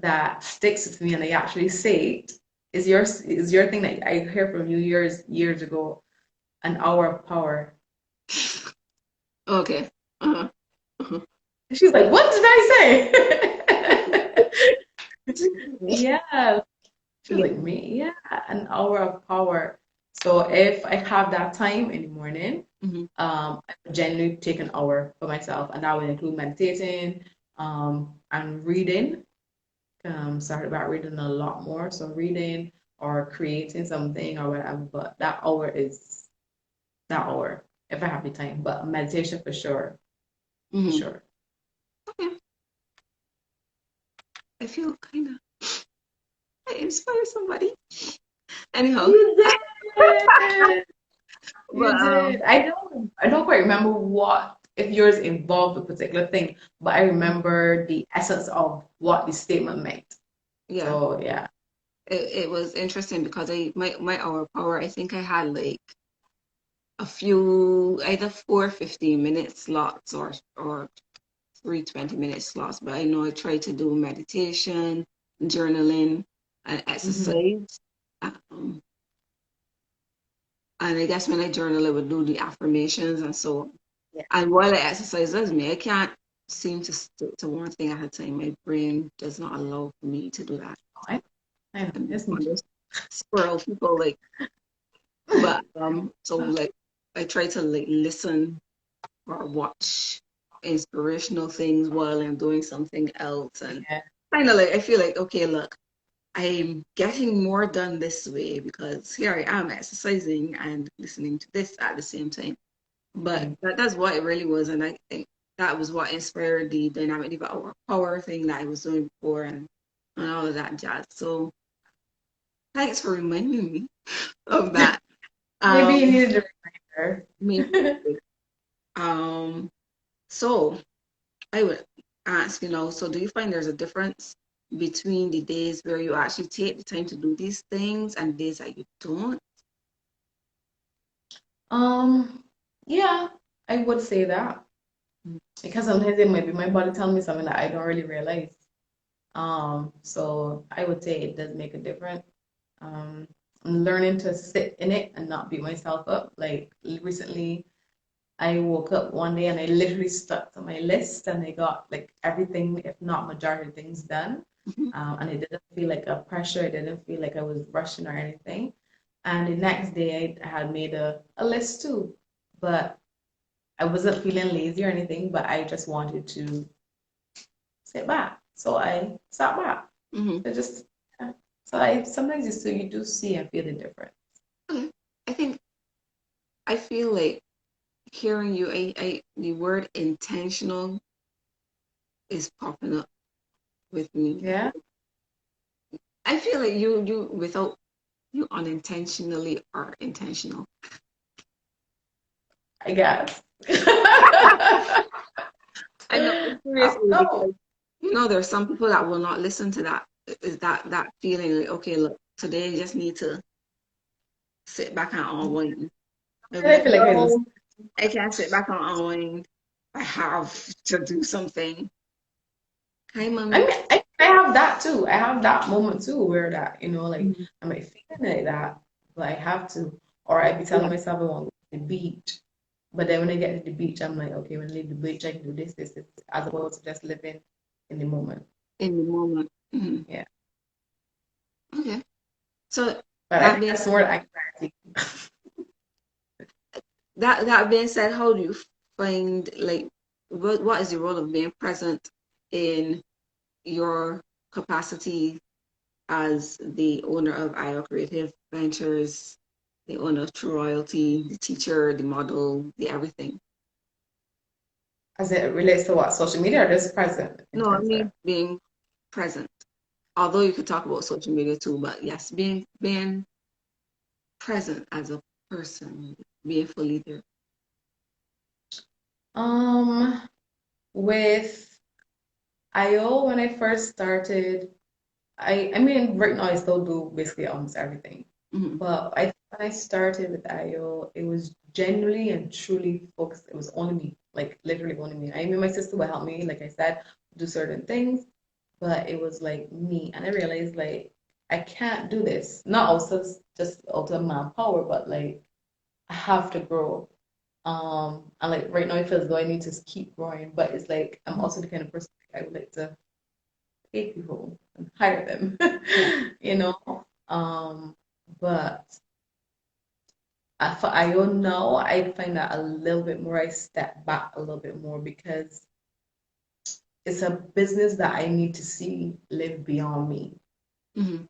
that sticks with me and I actually say it is your thing that I heard from you years ago, an hour of power. okay. Uh-huh. Uh-huh. And she's like, what did I say? Yeah. She was Yeah. like, me, yeah, an hour of power. So if I have that time in the morning, Mhm. I would generally take an hour for myself, and that would include meditating, and reading. Started about reading a lot more, so reading or creating something or whatever. But that hour is that hour if I have the time. But meditation for Mhm. sure. Okay. I feel kind of I inspire somebody. Anyhow, You did. but You did. I don't quite remember what if yours involved a particular thing, but I remember the essence of what the statement meant. yeah, So yeah. it was interesting because my hour power. I think I had like a few either 4 15 minute slots or 3 20 minute slots. But I know I try to do meditation, journaling, and Hmm. exercise. Um, and I guess when I journal, I would do the affirmations and so on. Yeah. And while I exercise, that's me. I can't seem to stick to one thing at a time. My brain does not allow for me to do that. I know. I'm It's me one of too. those squirrel people, like, but so like I try to like listen or watch inspirational things while I'm doing something else, and Yeah. kind of like I feel like, okay, look, I'm getting more done this way because here I am exercising and listening to this at the same time. But Mm. that's what it really was, and I think that was what inspired the dynamic development power thing that I was doing before, and all of that jazz. So thanks for reminding me of that. Maybe you Um, needed a reminder. maybe. Um, so I would ask, so do you find there's a difference between the days where you actually take the time to do these things and days that you don't? Yeah, I would say that because sometimes it might be my body telling me something that I don't really realize. So I would say it does make a difference. Um, I'm learning to sit in it and not beat myself up. Like recently, I woke up one day and I literally stuck to my list and I got like everything, if not majority of things done. Mhm. And it didn't feel like a pressure. It didn't feel like I was rushing or anything. And the next day I had made a list too. But I wasn't feeling lazy or anything, but I just wanted to sit back. So I sat back. Mhm. So just yeah. So I sometimes you do see and feel the difference. Okay. I think I feel like hearing you, the word intentional is popping up with me. Yeah, I feel like you without you unintentionally are intentional. I guess. I I know don't seriously know. because there's some people that will not listen to that. Is that feeling like, okay, look, today you just need to sit back and unwind. They'll be I like, feel like I just no, I can't sit back and unwind. I have to do something. Hi, I mommy. mean, I have that too. I have that moment too where that, like Mhm. I might feeling like that, but I have to. Or I be telling Yeah, myself I want to go to the beach. But then when I get to the beach, I'm like, okay, when I leave the beach, I can do this, as opposed to just living in the moment. in the moment. Mhm. Yeah. Okay. So But I that think being that's more said, anxiety. that being said, how do you find like what is the role of being present in your capacity as the owner of IO Creative Ventures, the owner of True Royalty, the teacher, the model, the everything? As it relates to what, social media or just present in No, I terms of mean being present. Although you could talk about social media too, but yes, being present as a person, being fully there. um with IO when I first started, I mean right now I still do basically almost everything. Hmm. But when I started with IO, it was genuinely and truly focused. It was only me, like literally only me. I mean, my sister would help me, like I said, do certain things, but it was like me. And I realized like I can't do this. Not also just out of manpower, but like I have to grow. And like right now, I feel as though I need to keep growing, but it's like I'm also the kind of person I would like to pay people and hire them, Yeah. you know. But for IO now, I find that a little bit more. I step back a little bit more because it's a business that I need to see live beyond me. Hmm.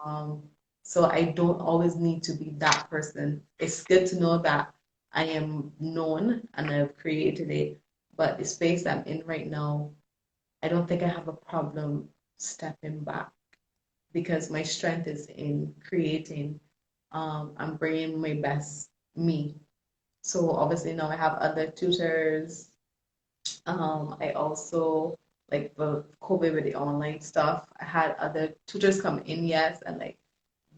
Um, so I don't always need to be that person. It's good to know that I am known and I've created it, but the space I'm in right now, I don't think I have a problem stepping back because my strength is in creating. I'm bringing my best me. So obviously now I have other tutors. I also like the COVID with the online stuff. I had other tutors come in, yes, and like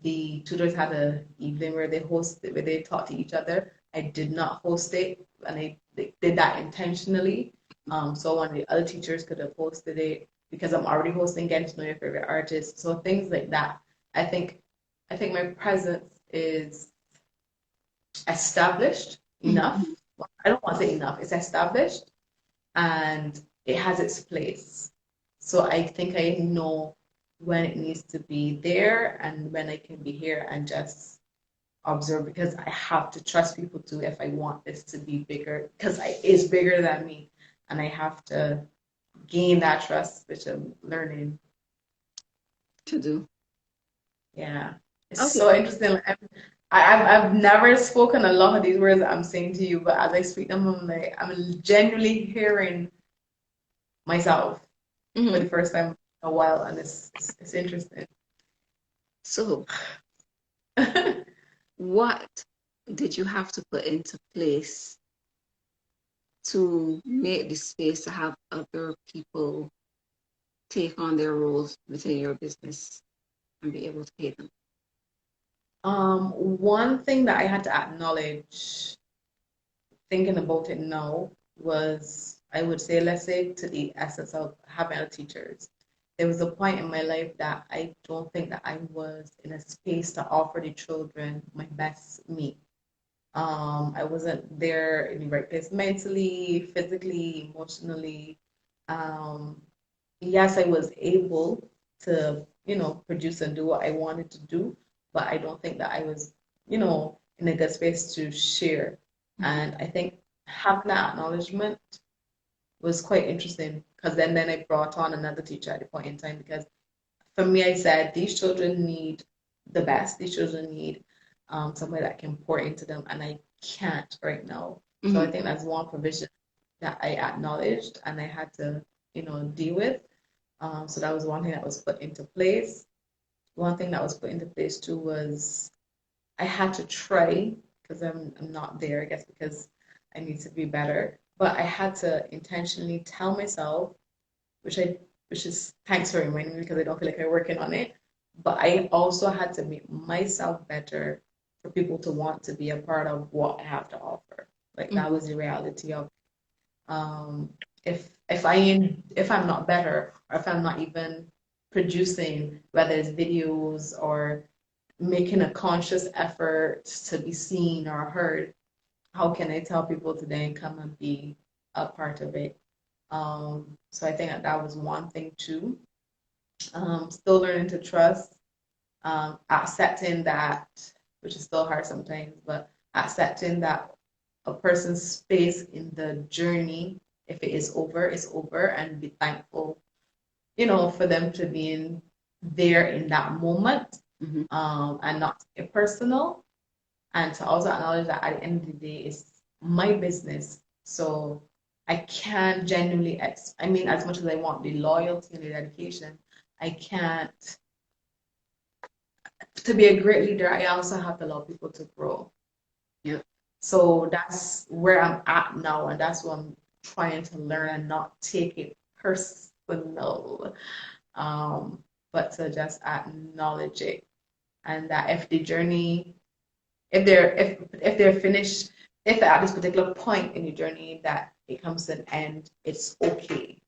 the tutors had a evening where where they taught to each other. I did not host it, and they did that intentionally. So one of the other teachers could have hosted it because I'm already hosting Get to Know Your Favorite Artist. So things like that. I think I think my presence is established enough. Hmm. Well, I don't want to say enough. It's established and it has its place. So I think I know when it needs to be there and when I can be here and just observe because I have to trust people too if I want this to be bigger because it's bigger than me and I have to gain that trust, which I'm learning. To do. Yeah, it's so Okay. interesting. I've never spoken a lot of these words that I'm saying to you, but as I speak them, I'm genuinely hearing myself for Hmm. the first time in a while, and it's interesting. So what did you have to put into place to make the space to have other people take on their roles within your business and be able to pay them? One thing that I had to acknowledge, thinking about it now, was I would say, let's say, to the essence of having a teachers. There was a point in my life that I don't think that I was in a space to offer the children my best me. I wasn't there in the right place mentally, physically, emotionally. Um, yes, I was able to, produce and do what I wanted to do, but I don't think that I was, in a good space to share. And I think having that acknowledgement was quite interesting because then I brought on another teacher at the point in time because for me, I said these children need the best. These children need somebody that can pour into them, and I can't right now. So I think that's one provision that I acknowledged and I had to, deal with. So that was one thing that was put into place. One thing that was put into place too was I had to try because I'm not there, I guess, because I need to be better. But I had to intentionally tell myself, which I which is thanks for reminding me because I don't feel like I'm working on it. But I also had to make myself better for people to want to be a part of what I have to offer. Like that was the reality of um, if I'm not better or if I'm not even producing, whether it's videos or making a conscious effort to be seen or heard, how can I tell people to then come and be a part of it? So I think that was one thing too. Still learning to trust, accepting that, which is still hard sometimes, but accepting that a person's space in the journey, if it is over, is over, and be thankful, for them to be there in that moment, and not take it personal, and to also acknowledge that at the end of the day, it's my business. So I can't genuinely, I mean, as much as I want the loyalty and the dedication, I can't to be a great leader, I also have to allow people to grow. Yep. So that's where I'm at now, and that's what I'm trying to learn and not take it personal, but to just acknowledge it, and that if the journey, if they're finished, if at this particular point in the journey that it comes to an end, it's okay.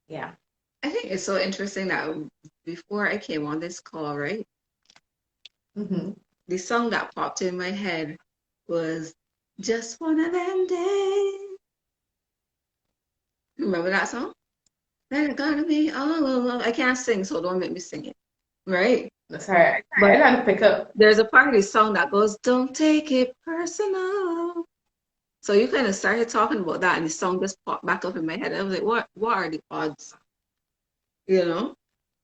Yeah. I think it's so interesting that before I came on this call, right, Mm-hmm. the song that popped in my head was Just One of Them Days. Remember that song? That it gotta be all alone. I can't sing, so don't make me sing it. Right? Sorry, I But gotta pick up. there's a part of the song that goes, Don't take it personal. So you kind of started talking about that, and the song just popped back up in my head. I was like, what are the odds? You know?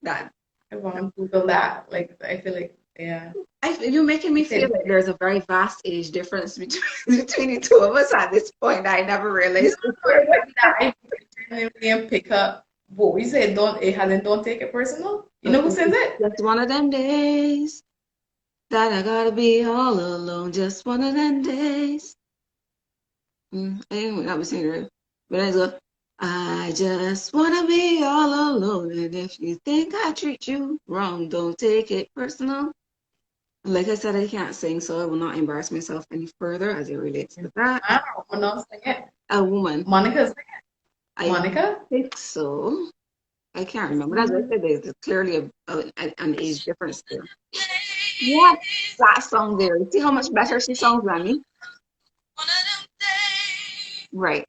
That I want to Google that. Like, I feel like, yeah. you're making me feel like there's a very vast age difference between between the two of us at this point. I never No, realized before. it's not that I genuinely pick up what we said. Don't take it personal. You know who sings it? Just one of them days that I gotta be all alone. Just one of them days. I ain't not singing it, but I go. I just wanna be all alone, and if you think I treat you wrong, don't take it personal. Like I said, I can't sing, so I will not embarrass myself any further as it relates to that. I don't know who sing it. A woman, Monica sing it. I Monica? think so. I can't remember. As I said, there's clearly an age difference there. Yeah, that song there. See how much better she sounds than me? Right.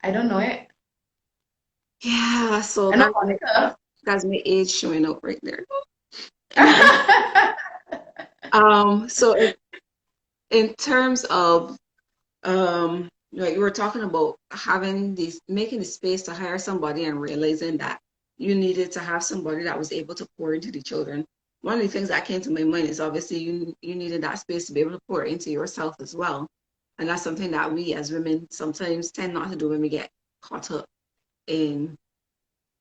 I don't know it. Yeah, so I know Monica. that's my age showing up right there. So in terms of like you were talking about having these making the space to hire somebody and realizing that you needed to have somebody that was able to pour into the children. One of the things that came to my mind is obviously you needed that space to be able to pour into yourself as well. And that's something that we as women sometimes tend not to do when we get caught up in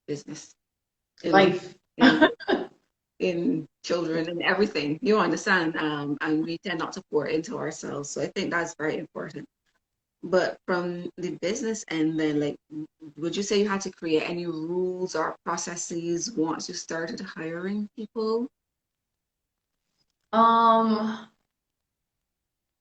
business, you know, Life. in children and everything. You understand? And we tend not to pour into ourselves. So I think that's very important. But from the business end, then, like, would you say you had to create any rules or processes once you started hiring people? Um,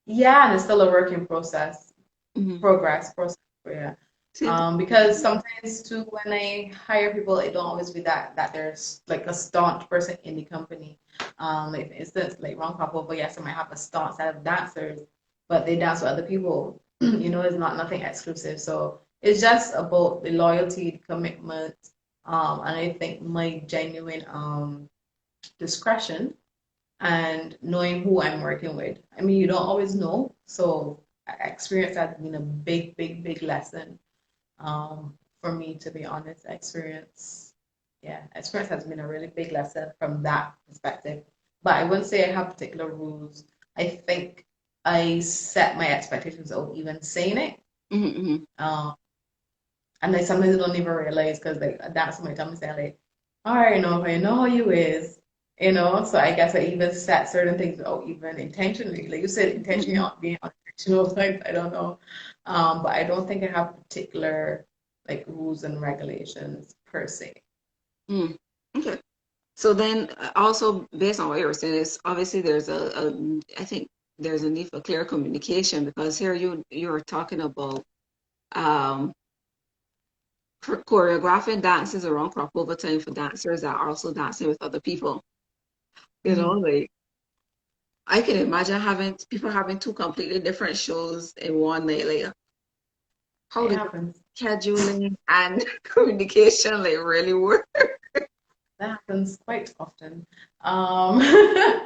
yeah, and it's still a work in progress. Mm-hmm. Progress, process. Yeah. Because sometimes too, when I hire people, it don't always be that there's like a staunch person in the company. Like for instance, like wrong couple, but yes, I might have a staunch set of dancers, but they dance with other people. It's not nothing exclusive. So it's just about the loyalty, the commitment, and I think my genuine discretion and knowing who I'm working with. I mean, you don't always know, so experience has been a big, big, big lesson for me, to be honest. Experience has been a really big lesson from that perspective. But I wouldn't say I have particular rules. I think I set my expectations out even saying it. Mm-hmm. Um, and I sometimes don't even realize because like that's my time saying like, all right, I know how you is. So I guess I even set certain things out even intentionally. Like you said, intentionally Mm-hmm. not being unintentional, like I don't know. But I don't think I have particular like rules and regulations per se. Mm. Okay. So then, also based on what you were saying, is obviously I think there's a need for clear communication because here you're talking about um choreographing dances around crop over time for dancers that are also dancing with other people. Mm. Like I can imagine having people having two completely different shows in one night. Like how It does happens. scheduling and communication like really work? That happens quite often. I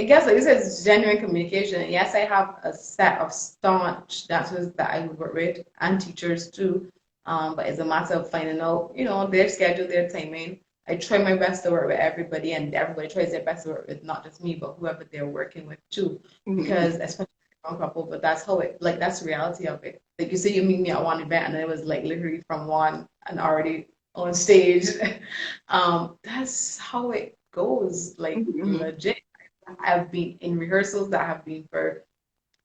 guess like you said, it's genuine communication. Yes, I have a set of staunch dancers that I would work with and teachers too. But it's a matter of finding out, their schedule, their timing. I try my best to work with everybody, and everybody tries their best to work with not just me, but whoever they're working with too. Mm-hmm. Because especially young couple, but that's how it, like that's the reality of it. Like you say, you meet me at one event, and it was like literally from one and already on stage. That's how it goes, like Mm-hmm. legit. I've been in rehearsals that have been for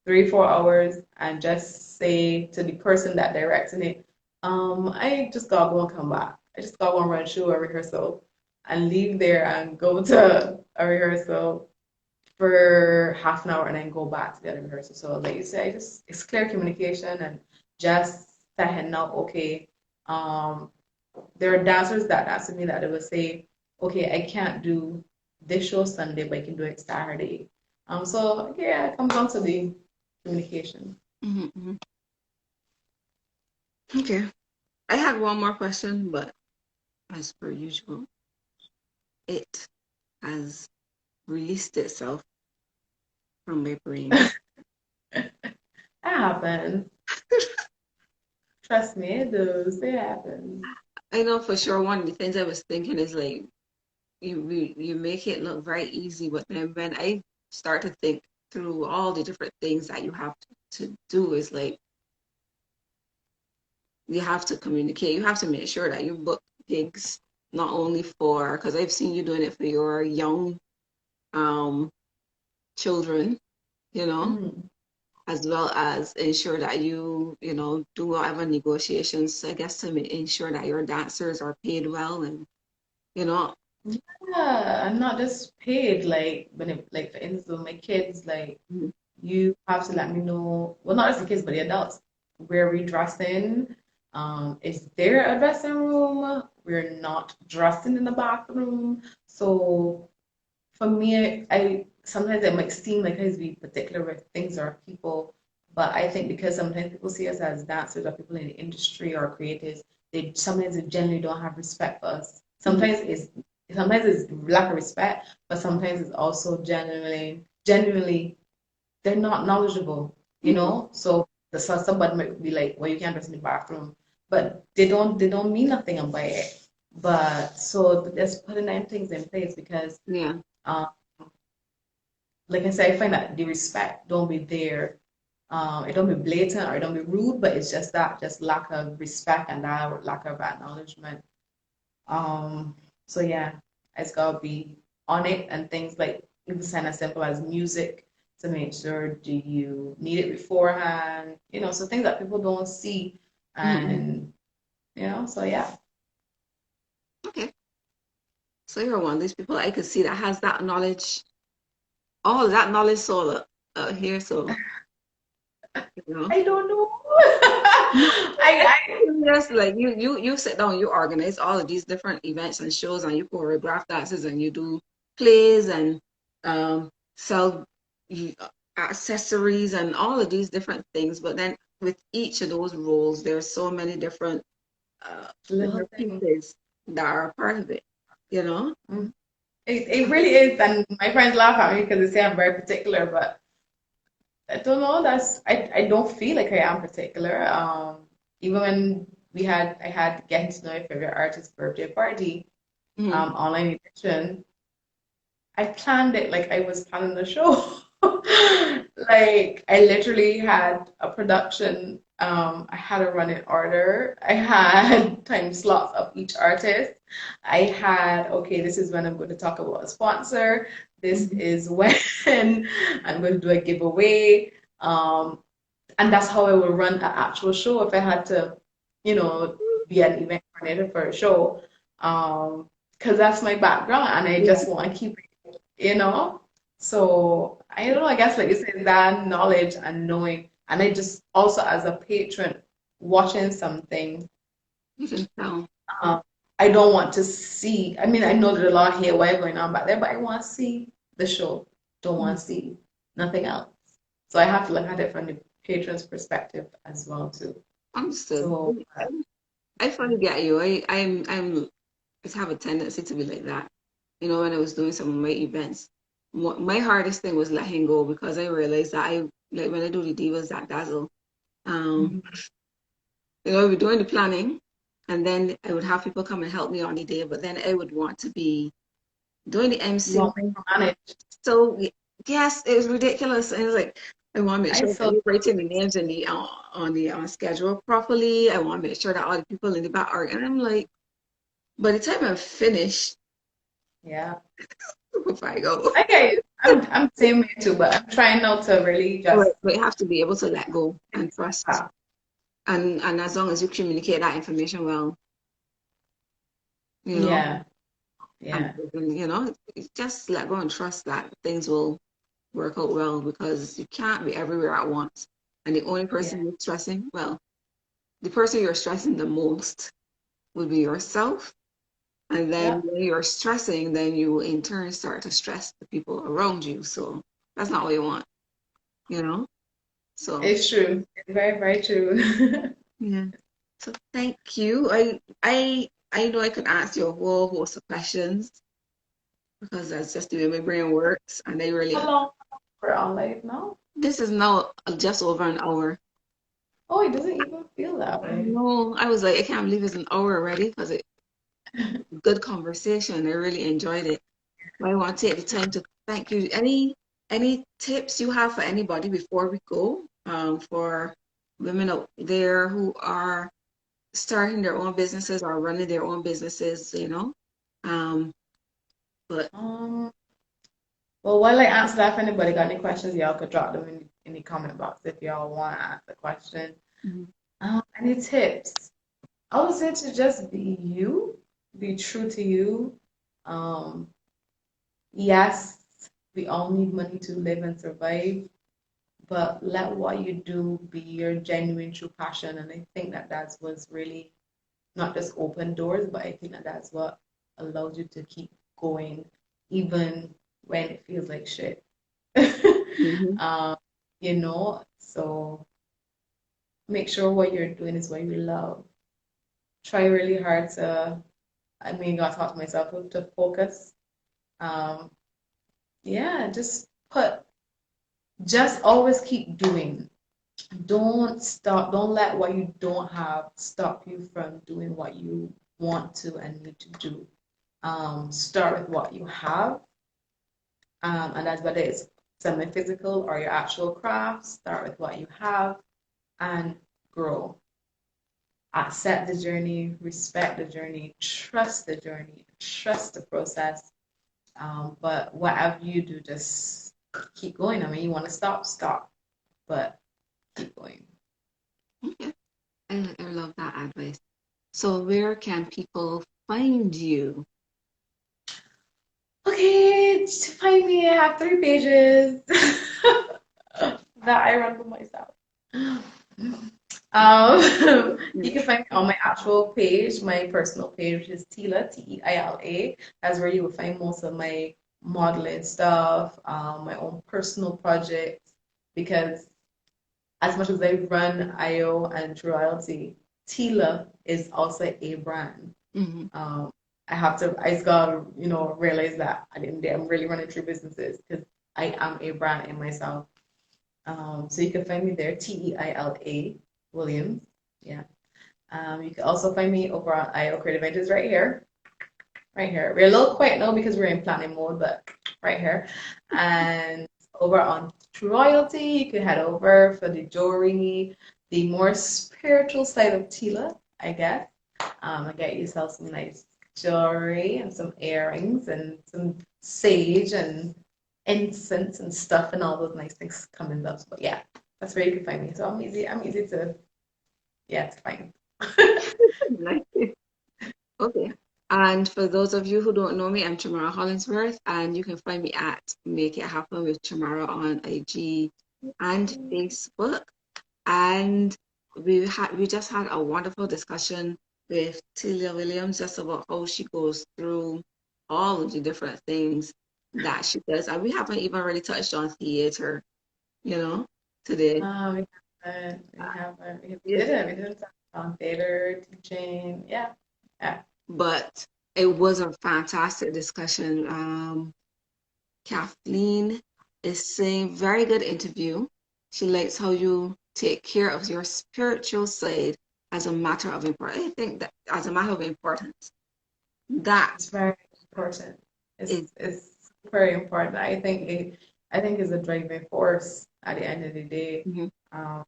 3, 4 hours and just say to the person that directing it, I just gotta go and come back. I just gotta go and run through a rehearsal and leave there and go to a rehearsal for half an hour and then go back to the other rehearsal. So like you say, it's clear communication and just saying now, okay, um, there are dancers that ask me that they will say, okay, I can't do this show Sunday, but I can do it Saturday. So yeah, it comes down to the communication. Mm-hmm. Okay. I had one more question, but as per usual, it has released itself from my brain. That happens. Trust me, it does. It happens. I know for sure one of the things I was thinking is like you make it look very easy, but then when I start to think through all the different things that you have to do is like you have to communicate. You have to make sure that you book gigs not only for because I've seen you doing it for your young um children, you know, Mm. as well as ensure that you do whatever negotiations, I guess, to ensure that your dancers are paid well and you know. Yeah, I'm not just paid like when it, like for instance, with my kids, like Mhm. you have to let me know. Well, not just the kids, but the adults. Where we dressing? Is there a dressing room? We're not dressing in the bathroom. So for me, I sometimes it might seem like I have to be particular with things or people, but I think because sometimes people see us as dancers or people in the industry or creatives, they sometimes they generally don't have respect for us. Mhm. Sometimes it's lack of respect, but sometimes it's also genuinely they're not knowledgeable, Mhm. So somebody might be like, well, you can't dress in the bathroom, but they don't mean nothing about it. But so just putting them things in place because Yeah. um, like I said, I find that the respect don't be there. It don't be blatant or it don't be rude, but it's just that just lack of respect and that lack of acknowledgement. Um, so yeah, it's gotta be on it and things like even something as simple as music to make sure do you need it beforehand, so things that people don't see Mhm. and so yeah. Okay. So you're one of these people I could see that has that knowledge, all of that knowledge, so here. So You know? I don't know. No, I just like you sit down, you organize all of these different events and shows, and you choreograph dances, and you do plays and sell you, accessories and all of these different things. But then with each of those roles, there's so many different little little thing. pieces that are a part of it. You know? Mm. It really is, and my friends laugh at me because they say I'm very particular, but I don't know. I don't feel like I am particular. Even when I had getting to know your favorite artist birthday party, Hmm. online edition. I planned it like I was planning the show. Like I literally had a production. I had a running order. I had time slots of each artist. I had, okay, this is when I'm going to talk about a sponsor. This Hmm. is when I'm going to do a giveaway. And that's how I would run an actual show if I had to, you know, be an event coordinator for a show. Because that's my background and I Yeah. just want to keep it, you know. So I don't know, I guess like you said, that knowledge and knowing, and I just also as a patron watching something, You can tell. um, I don't want to see. I mean, I know there's a lot of haywire going on back there, but I want to see the show. Don't want Mhm. to see nothing else. So I have to look at it from the patron's perspective as well too. Understood. So I fully get you. I'm I have a tendency to be like that. You know, when I was doing some of my events, my hardest thing was letting go because I realized that I like when I do the divas that dazzle. Um, mhm. you know, I would be doing the planning, and then I would have people come and help me on the day, but then I would want to be doing the You MC. want me to manage? So yes, it was ridiculous. And it was like I want to make I sure that so you're writing the names in the on the schedule properly. I want to make sure that all the people in the back are. And I'm like, by the time I'm finished, yeah. before I go, I get you. I'm same way too, but I'm trying not to really but just you have to be able to let go and trust. And as long as you communicate that information well, you know, yeah, and, yeah, you know, just let go and trust that things will work out well because you can't be everywhere at once. And the only yeah, person you're stressing, well, the person you're stressing the most would be yourself. And then yeah. when you're stressing, then you in turn start to stress the people around you. So that's not what you want, you know? So It's true. It's very, very true. yeah. So thank you. I know I could ask you a whole host of questions because that's just the way my brain works. And I How really long we're on live now? this is now just over an hour. Oh, it doesn't even feel that I way. know. I was like, I can't believe it's an hour already because it good conversation. I really enjoyed it. But I want to take the time to thank you. Any tips you have for anybody before we go? For women out there who are starting their own businesses or running their own businesses, you know? Um, but Um, well, while I answer that, if anybody got any questions, y'all could drop them in the comment box if y'all want to ask the question. mhm, Any tips? I would say to just be you, be true to you. Um, yes, we all need money to live and survive, but let what you do be your genuine true passion. And I think that that's what's really not just open doors, but I think that that's what allows you to keep going, even when it feels like shit. mhm. um, so make sure what you're doing is what you love. Try really hard to, I mean, I taught myself to focus. Um, yeah, just always keep doing. Don't stop. Don't let what you don't have stop you from doing what you want to and need to do. Start with what you have, and that's whether it's semi-physical or your actual craft. Start with what you have and grow. Accept the journey, respect the journey, trust the process. But whatever you do, just keep going. I mean, you want to stop, stop, but keep going. Okay. I love that advice. So where can people find you? Okay, to find me, I have 3 pages that I run for myself. You can find me on my actual page, my personal page, which is Teila, Teila. That's where you will find most of my modeling stuff, my own personal projects, because as much as I run IO and True Loyalty, Teila is also a brand. Mm-hmm. I just gotta, realize that at the end of the day, I'm really running two businesses because I am a brand in myself. So you can find me there, Teila Williams. Yeah. You can also find me over on IO Creative Ventures right here. Right here. We're a little quiet now because we're in planning mode, but right here. And over on True Royalty, you can head over for the jewelry, the more spiritual side of Tila, I guess. And get yourself some nice jewelry and some earrings and some sage and incense and stuff and all those nice things coming up. But yeah, that's where you can find me. So I'm easy to find. Nice. Okay. And for those of you who don't know me, I'm Tamara Hollingsworth, and you can find me at Make It Happen with Tamara on IG and Facebook. And we just had a wonderful discussion with Teila Williams just about how she goes through all of the different things that she does. And we haven't even really touched on theater, today. We Yeah. didn't. We didn't talk about theater, teaching. Yeah. Yeah. But it was a fantastic discussion. Kathleen is saying, very good interview. She likes how you take care of your spiritual side as a matter of importance. I think that as a matter of importance, that It's very important. is, It's very important. I think is a driving force at the end of the day. mhm, Um,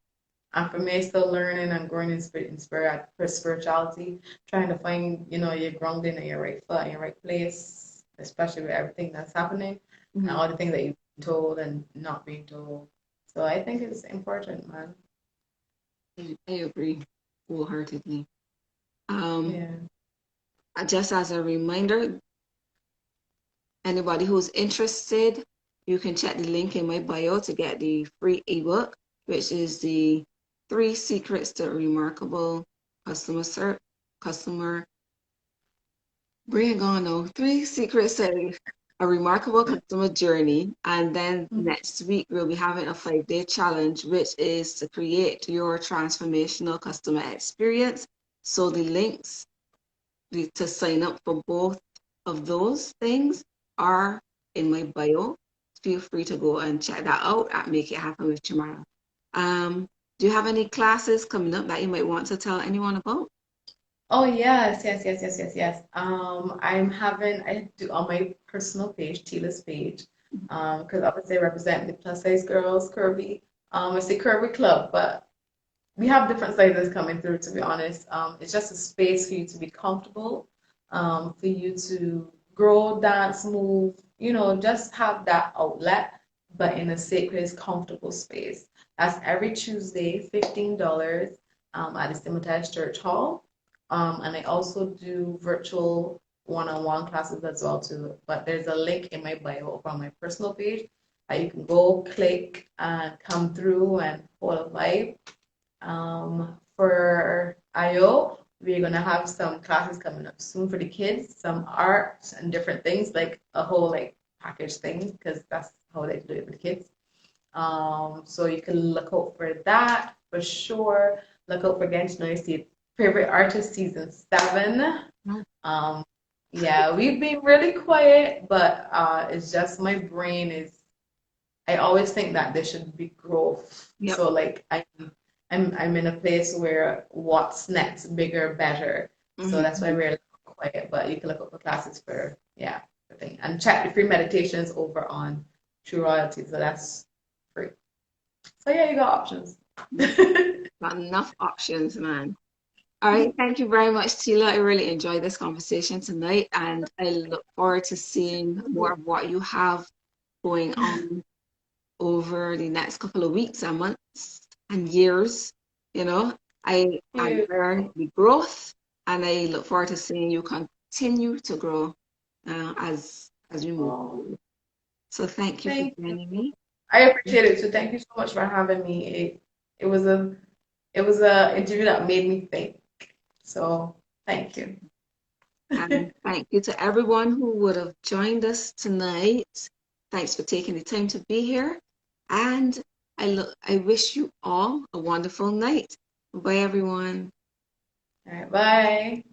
and for me, still learning and growing for spirituality, trying to find, your grounding and your right foot and your right place, especially with everything that's happening and mhm. all the things that you've been told and not being told. So I think it's important, man. I agree wholeheartedly. Um, Yeah. just as a reminder, anybody who's interested, you can check the link in my bio to get the free ebook, which is the 3 secrets to remarkable customer bring on now. 3 secrets to a remarkable customer journey. And then next week we'll be having a 5-day challenge, which is to create your transformational customer experience. So the links to sign up for both of those things are in my bio. Feel free to go and check that out at Make It Happen with Tamara. Do you have any classes coming up that you might want to tell anyone about? Oh yes, yes, yes, yes, yes, yes. I do on my personal page, Tila's page, because obviously I represent the plus size girls, curvy. It's a curvy club, but we have different sizes coming through, to be honest. It's just a space for you to be comfortable, for you to grow, dance, move, just have that outlet, but in a sacred, comfortable space. That's every Tuesday, $15, at the Cemetery Church Hall. And I also do virtual one-on-one classes as well too. But there's a link in my bio from my personal page that you can go click and come through and follow a vibe. For IO, we're gonna have some classes coming up soon for the kids, some art and different things, like a whole like package thing, because that's how they do it with the kids. So you can look out for that for sure. Look out for Getting to Know Your Favorite Artist season 7. Um, yeah, we've been really quiet, but it's just my brain is. I always think that there should be growth. Yep. So like I'm in a place where what's next, bigger, better. So that's why we're quiet. But you can look up for classes for the thing and check the free meditations over on True Royalty. So that's free. So yeah, you got options. Got enough options, man. All right, thank you very much, Tila. I really enjoyed this conversation tonight, and I look forward to seeing more of what you have going on over the next couple of weeks and months and years. You know, I You. admire the growth, and I look forward to seeing you continue to grow as we move Oh, forward. So thank you for thank you. joining me. I appreciate it. So thank you so much for having me. it was a interview that made me think. So thank you. And thank you to everyone who would have joined us tonight. Thanks for taking the time to be here. And I wish you all a wonderful night. Bye, everyone. All right, bye.